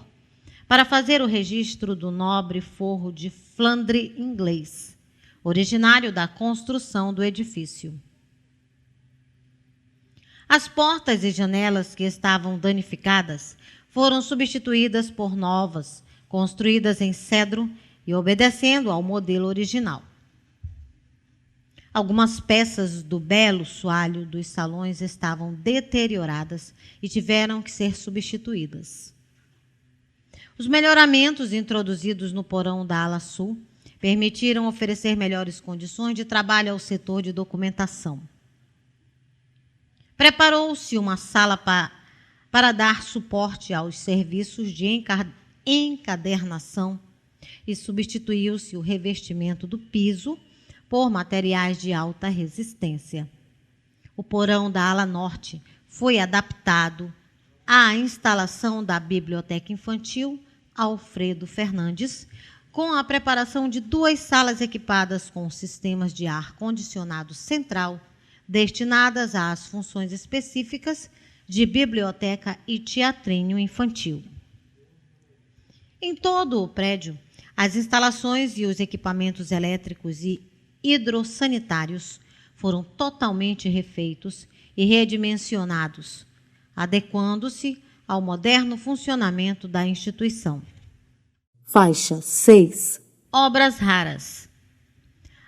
para fazer o registro do nobre forro de Flandre inglês, originário da construção do edifício. As portas e janelas que estavam danificadas foram substituídas por novas, construídas em cedro e obedecendo ao modelo original. Algumas peças do belo soalho dos salões estavam deterioradas e tiveram que ser substituídas. Os melhoramentos introduzidos no porão da ala sul permitiram oferecer melhores condições de trabalho ao setor de documentação. Preparou-se uma sala para dar suporte aos serviços de encadernação e substituiu-se o revestimento do piso por materiais de alta resistência. O porão da ala norte foi adaptado a instalação da Biblioteca Infantil Alfredo Fernandes, com a preparação de 2 salas equipadas com sistemas de ar-condicionado central, destinadas às funções específicas de biblioteca e teatrinho infantil. Em todo o prédio, as instalações e os equipamentos elétricos e hidrossanitários foram totalmente refeitos e redimensionados, adequando-se ao moderno funcionamento da instituição. Faixa 6. Obras raras.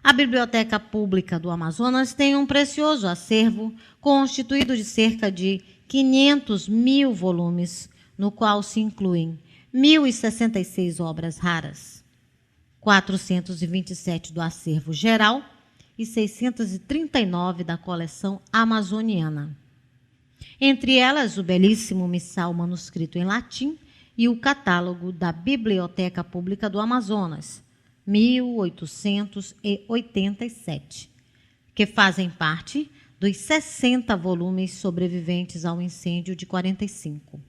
A Biblioteca Pública do Amazonas tem um precioso acervo constituído de cerca de 500.000 volumes, no qual se incluem 1.066 obras raras, 427 do acervo geral e 639 da coleção amazoniana. Entre elas, o belíssimo missal manuscrito em latim e o catálogo da Biblioteca Pública do Amazonas, 1887, que fazem parte dos 60 volumes sobreviventes ao incêndio de 45.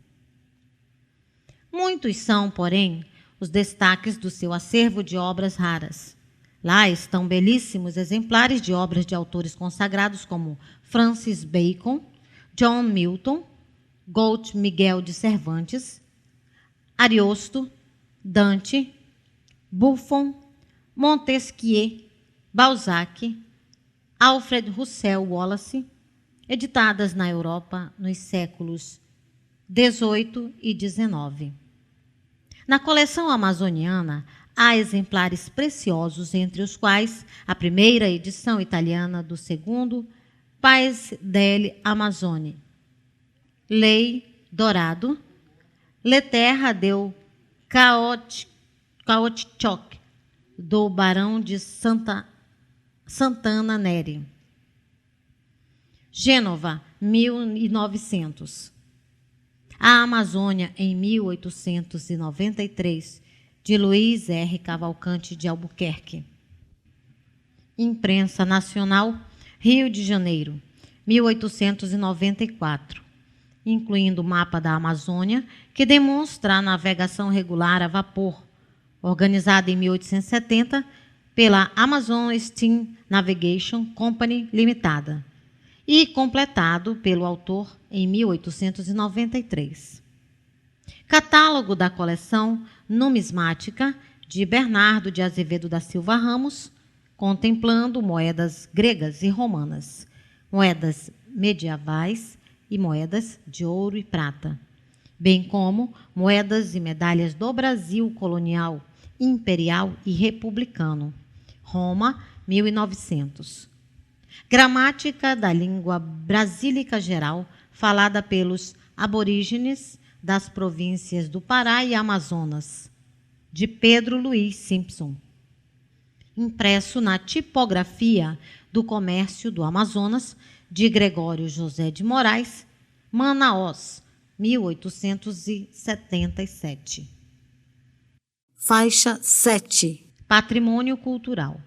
Muitos são, porém, os destaques do seu acervo de obras raras. Lá estão belíssimos exemplares de obras de autores consagrados como Francis Bacon, John Milton, Goethe Miguel de Cervantes, Ariosto, Dante, Buffon, Montesquieu, Balzac, Alfred Russel Wallace, editadas na Europa nos séculos XVIII e XIX. Na coleção amazoniana, há exemplares preciosos, entre os quais a primeira edição italiana do segundo Paese delle Amazzoni, Lei Dourado, Le Terra del Caoutchouc, do Barão de Santana Neri. Gênova, 1900. A Amazônia, em 1893, de Luiz R. Cavalcante de Albuquerque. Imprensa Nacional, Rio de Janeiro, 1894, incluindo o mapa da Amazônia, que demonstra a navegação regular a vapor, organizada em 1870 pela Amazon Steam Navigation Company Limitada, e completado pelo autor em 1893. Catálogo da coleção numismática de Bernardo de Azevedo da Silva Ramos, contemplando moedas gregas e romanas, moedas medievais e moedas de ouro e prata, bem como moedas e medalhas do Brasil colonial, imperial e republicano. Roma, 1900. Gramática da língua brasílica geral, falada pelos aborígenes das províncias do Pará e Amazonas, de Pedro Luiz Simpson. Impresso na tipografia do Comércio do Amazonas, de Gregório José de Moraes, Manaus, 1877. Faixa 7. Patrimônio cultural.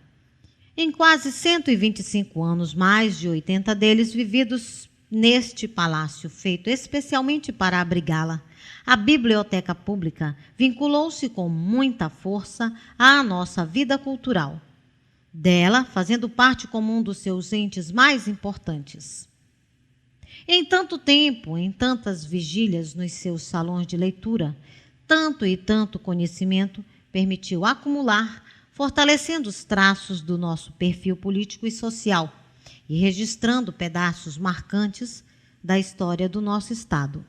Em quase 125 anos, mais de 80 deles vividos neste palácio, feito especialmente para abrigá-la, a Biblioteca Pública vinculou-se com muita força à nossa vida cultural, dela fazendo parte como um dos seus entes mais importantes. Em tanto tempo, em tantas vigílias nos seus salões de leitura, tanto e tanto conhecimento permitiu acumular, fortalecendo os traços do nosso perfil político e social e registrando pedaços marcantes da história do nosso Estado.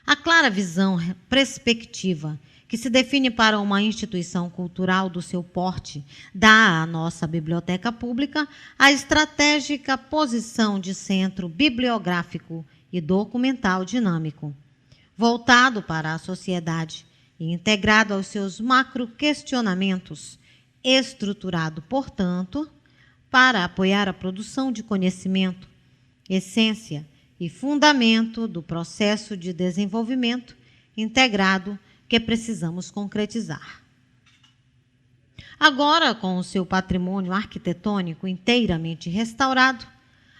A clara visão perspectiva que se define para uma instituição cultural do seu porte dá à nossa biblioteca pública a estratégica posição de centro bibliográfico e documental dinâmico, voltado para a sociedade e integrado aos seus macro-questionamentos, estruturado, portanto, para apoiar a produção de conhecimento, essência e fundamento do processo de desenvolvimento integrado que precisamos concretizar. Agora, com o seu patrimônio arquitetônico inteiramente restaurado,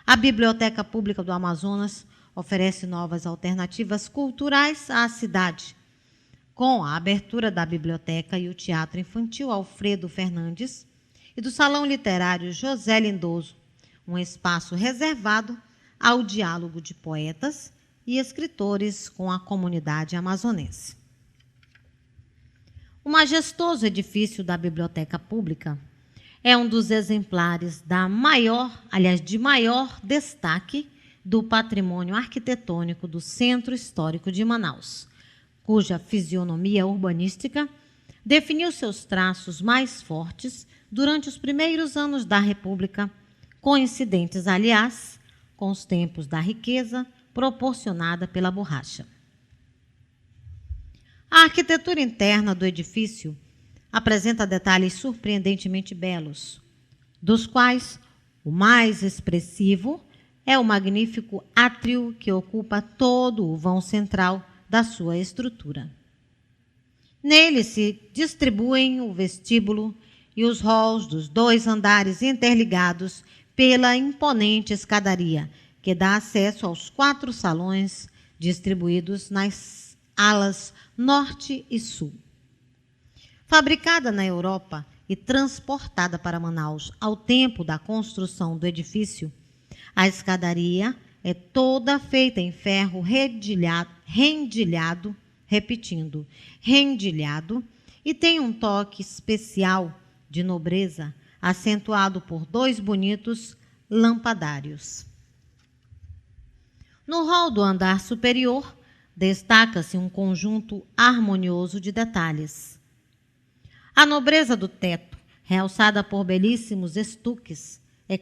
a Biblioteca Pública do Amazonas oferece novas alternativas culturais à cidade, com a abertura da biblioteca e o Teatro Infantil Alfredo Fernandes e do Salão Literário José Lindoso, um espaço reservado ao diálogo de poetas e escritores com a comunidade amazonense. O majestoso edifício da Biblioteca Pública é um dos exemplares de maior destaque do patrimônio arquitetônico do Centro Histórico de Manaus, cuja fisionomia urbanística definiu seus traços mais fortes durante os primeiros anos da República, coincidentes, aliás, com os tempos da riqueza proporcionada pela borracha. A arquitetura interna do edifício apresenta detalhes surpreendentemente belos, dos quais o mais expressivo é o magnífico átrio que ocupa todo o vão central da sua estrutura. Nele se distribuem o vestíbulo e os halls dos 2 andares interligados pela imponente escadaria, que dá acesso aos 4 salões distribuídos nas alas norte e sul. Fabricada na Europa e transportada para Manaus ao tempo da construção do edifício, a escadaria é toda feita em ferro rendilhado, e tem um toque especial de nobreza, acentuado por 2 bonitos lampadários. No hall do andar superior, destaca-se um conjunto harmonioso de detalhes. A nobreza do teto, realçada por belíssimos estuques, é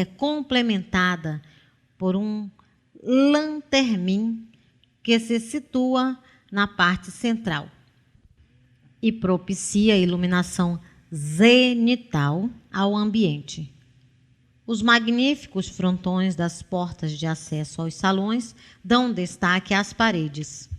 complementada por um lanternim que se situa na parte central e propicia a iluminação zenital ao ambiente. Os magníficos frontões das portas de acesso aos salões dão destaque às paredes.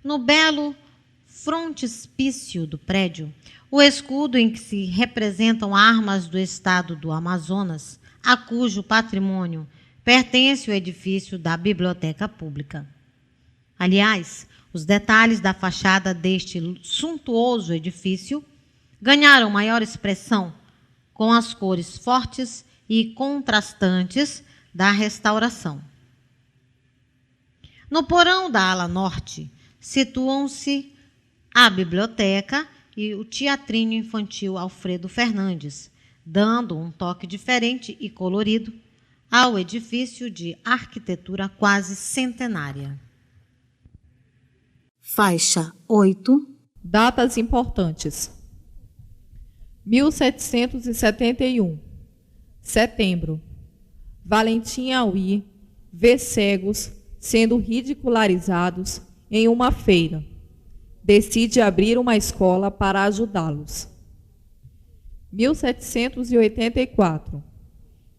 No belo frontispício do prédio, o escudo em que se representam armas do estado do Amazonas, a cujo patrimônio pertence o edifício da Biblioteca Pública. Aliás, os detalhes da fachada deste suntuoso edifício ganharam maior expressão com as cores fortes e contrastantes da restauração. No porão da ala norte situam-se a biblioteca e o Teatrinho Infantil Alfredo Fernandes, dando um toque diferente e colorido ao edifício de arquitetura quase centenária. Faixa 8. Datas importantes. 1771. Setembro. Valentim Aui vê cegos sendo ridicularizados em uma feira. Decide abrir uma escola para ajudá-los. 1784.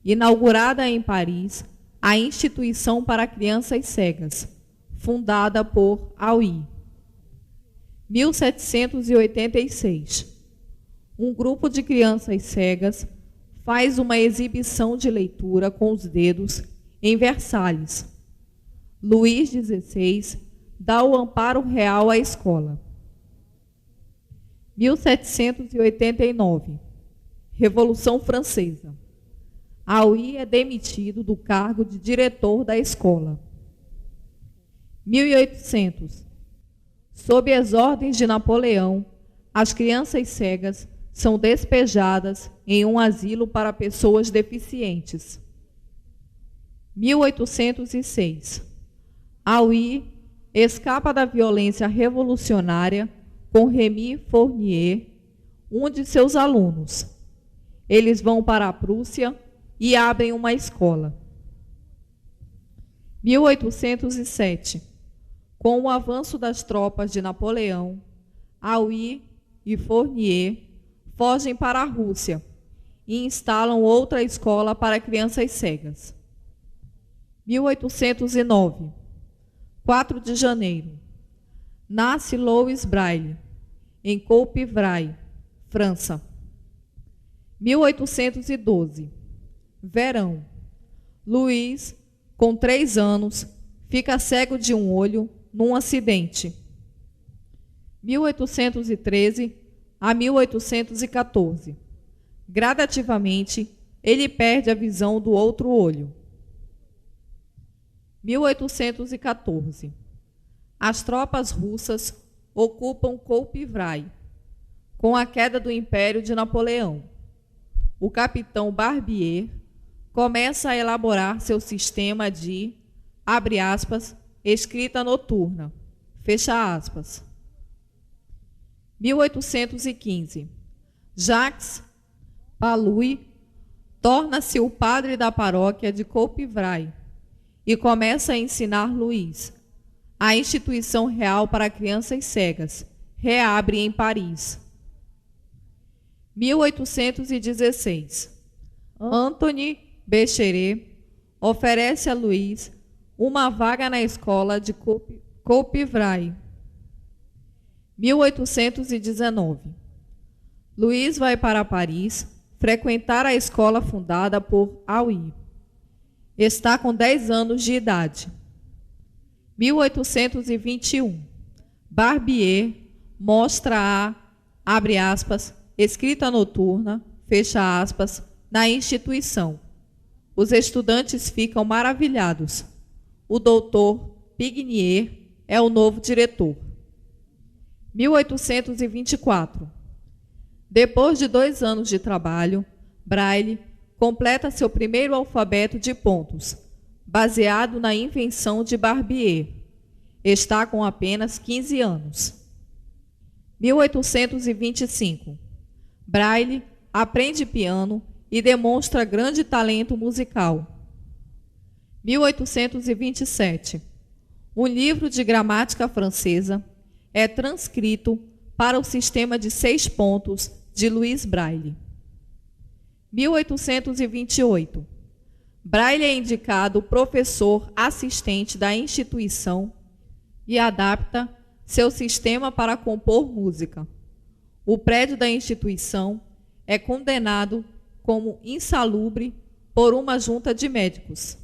Inaugurada em Paris a Instituição para Crianças Cegas, fundada por Aui. 1786. Um grupo de crianças cegas faz uma exibição de leitura com os dedos em Versalhes. Luís XVI dá o amparo real à escola. 1789. Revolução Francesa. Aui é demitido do cargo de diretor da escola. 1800. Sob as ordens de Napoleão, as crianças cegas são despejadas em um asilo para pessoas deficientes. 1806. Aui escapa da violência revolucionária com Remy Fournier, um de seus alunos. Eles vão para a Prússia e abrem uma escola. 1807. Com o avanço das tropas de Napoleão, Aui e Fournier fogem para a Rússia e instalam outra escola para crianças cegas. 1809. 4 de janeiro. Nasce Louis Braille, em Coupvray, França. 1812. Verão. Luiz, com 3 anos, fica cego de um olho num acidente. 1813 a 1814. Gradativamente, ele perde a visão do outro olho. 1814. As tropas russas ocupam Koupivrai, com a queda do Império de Napoleão. O capitão Barbier começa a elaborar seu sistema de, abre aspas, escrita noturna, fecha aspas. 1815. Jacques Palouis torna-se o padre da paróquia de Koupivrai e começa a ensinar Luiz. A Instituição Real para Crianças Cegas reabre em Paris. 1816. Anthony Bécheret oferece a Luiz uma vaga na escola de Koupivrai. 1819. Luiz vai para Paris frequentar a escola fundada por Aui. Está com 10 anos de idade. 1821. Barbier mostra a, abre aspas, escrita noturna, fecha aspas, na instituição. Os estudantes ficam maravilhados. O doutor Pignier é o novo diretor. 1824. Depois de 2 anos de trabalho, Braille completa seu primeiro alfabeto de pontos, baseado na invenção de Barbier. Está com apenas 15 anos. 1825. Braille aprende piano e demonstra grande talento musical. 1827. Um livro de gramática francesa é transcrito para o sistema de 6 pontos de Louis Braille. 1828. Braille é indicado professor assistente da instituição e adapta seu sistema para compor música. O prédio da instituição é condenado como insalubre por uma junta de médicos.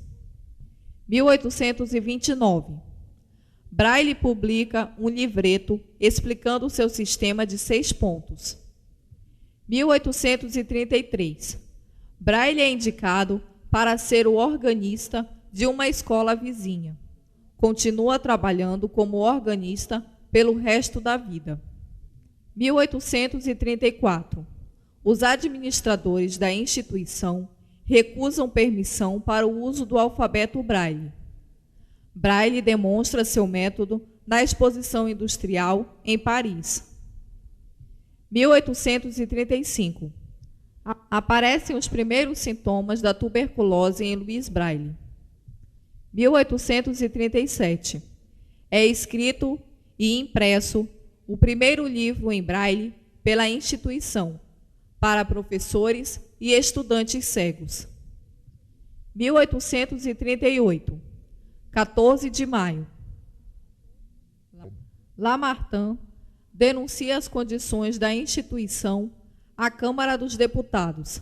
1829. Braille publica um livreto explicando seu sistema de 6 pontos. 1833. Braille é indicado para ser o organista de uma escola vizinha. Continua trabalhando como organista pelo resto da vida. 1834. Os administradores da instituição recusam permissão para o uso do alfabeto Braille. Braille demonstra seu método na exposição industrial em Paris. 1835. Aparecem os primeiros sintomas da tuberculose em Louis Braille. 1837. É escrito e impresso o primeiro livro em Braille pela instituição, para professores e estudantes cegos. 1838. 14 de maio. Lamartine denuncia as condições da instituição à Câmara dos Deputados.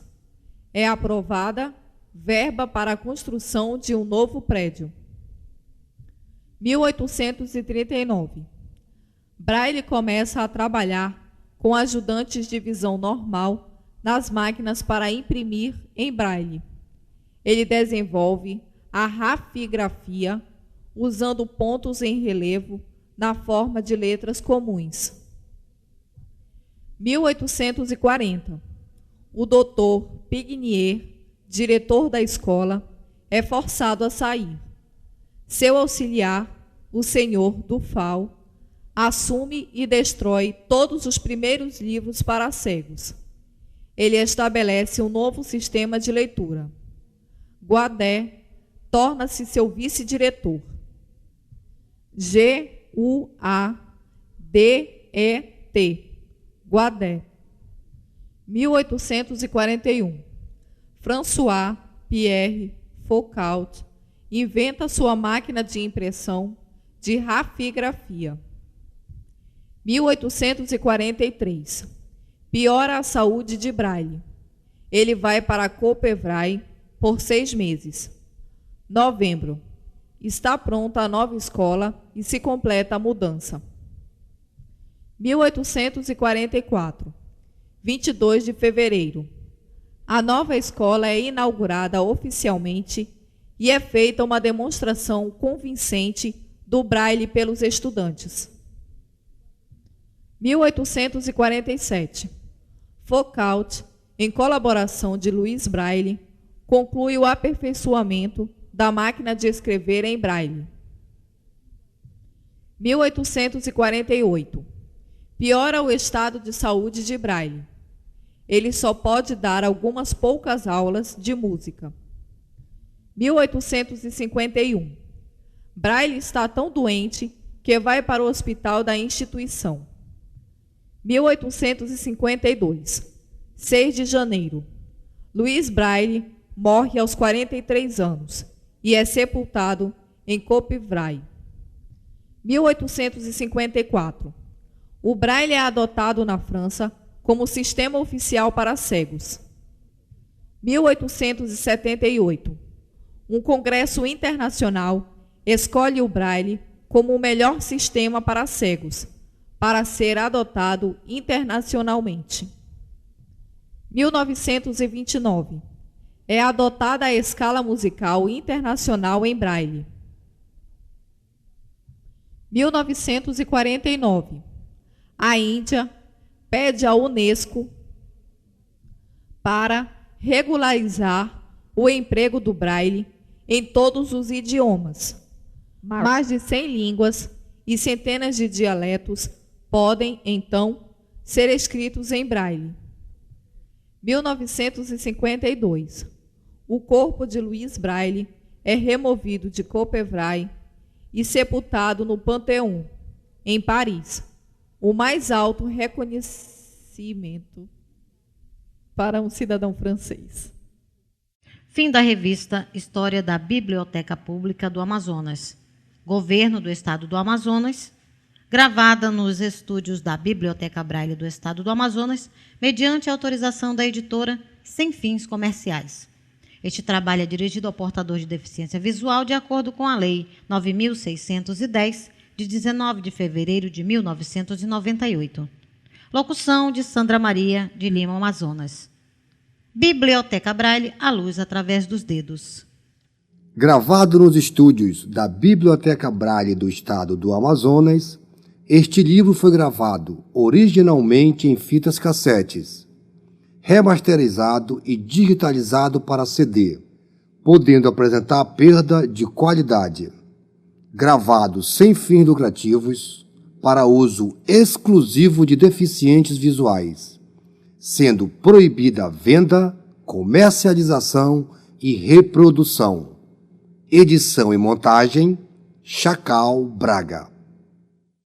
É aprovada verba para a construção de um novo prédio. 1839. Braille começa a trabalhar com ajudantes de visão normal nas máquinas para imprimir em Braille. Ele desenvolve a rafigrafia usando pontos em relevo na forma de letras comuns. 1840. O doutor Pignier, diretor da escola, é forçado a sair. Seu auxiliar, o senhor Dufal, assume e destrói todos os primeiros livros para cegos. Ele estabelece um novo sistema de leitura. Guadet torna-se seu vice-diretor. G-U-A-D-E-T. Guadet. 1841. François Pierre Foucault inventa sua máquina de impressão de rafigrafia. 1843. Piora a saúde de Braille. Ele vai para Koupivrai por 6 meses. Novembro. Está pronta a nova escola e se completa a mudança. 1844. 22 de fevereiro. A nova escola é inaugurada oficialmente e é feita uma demonstração convincente do braille pelos estudantes. 1847. Foucault, em colaboração de Louis Braille, conclui o aperfeiçoamento da máquina de escrever em braille. 1848. Piora o estado de saúde de Braille. Ele só pode dar algumas poucas aulas de música. 1851. Braille está tão doente que vai para o hospital da instituição. 1852. 6 de janeiro. Louis Braille morre aos 43 anos e é sepultado em Coppevraie. 1854. O Braille é adotado na França como sistema oficial para cegos. 1878. Um congresso internacional escolhe o Braille como o melhor sistema para cegos, para ser adotado internacionalmente. 1929. É adotada a escala musical internacional em Braille. 1949. A Índia pede à Unesco para regularizar o emprego do Braille em todos os idiomas. Mais de 100 línguas e centenas de dialetos podem, então, ser escritos em Braille. 1952. O corpo de Louis Braille é removido de Coppevraie e sepultado no Panthéon, em Paris, o mais alto reconhecimento para um cidadão francês. Fim da revista História da Biblioteca Pública do Amazonas, Governo do Estado do Amazonas, gravada nos estúdios da Biblioteca Braille do Estado do Amazonas, mediante autorização da editora sem fins comerciais. Este trabalho é dirigido ao portador de deficiência visual de acordo com a Lei 9.610, de 19 de fevereiro de 1998. Locução de Sandra Maria de Lima, Amazonas. Biblioteca Braille, a luz através dos dedos. Gravado nos estúdios da Biblioteca Braille do Estado do Amazonas, este livro foi gravado originalmente em fitas cassetes, remasterizado e digitalizado para CD, podendo apresentar perda de qualidade. Gravado sem fins lucrativos, para uso exclusivo de deficientes visuais, sendo proibida a venda, comercialização e reprodução. Edição e montagem, Chacal Braga.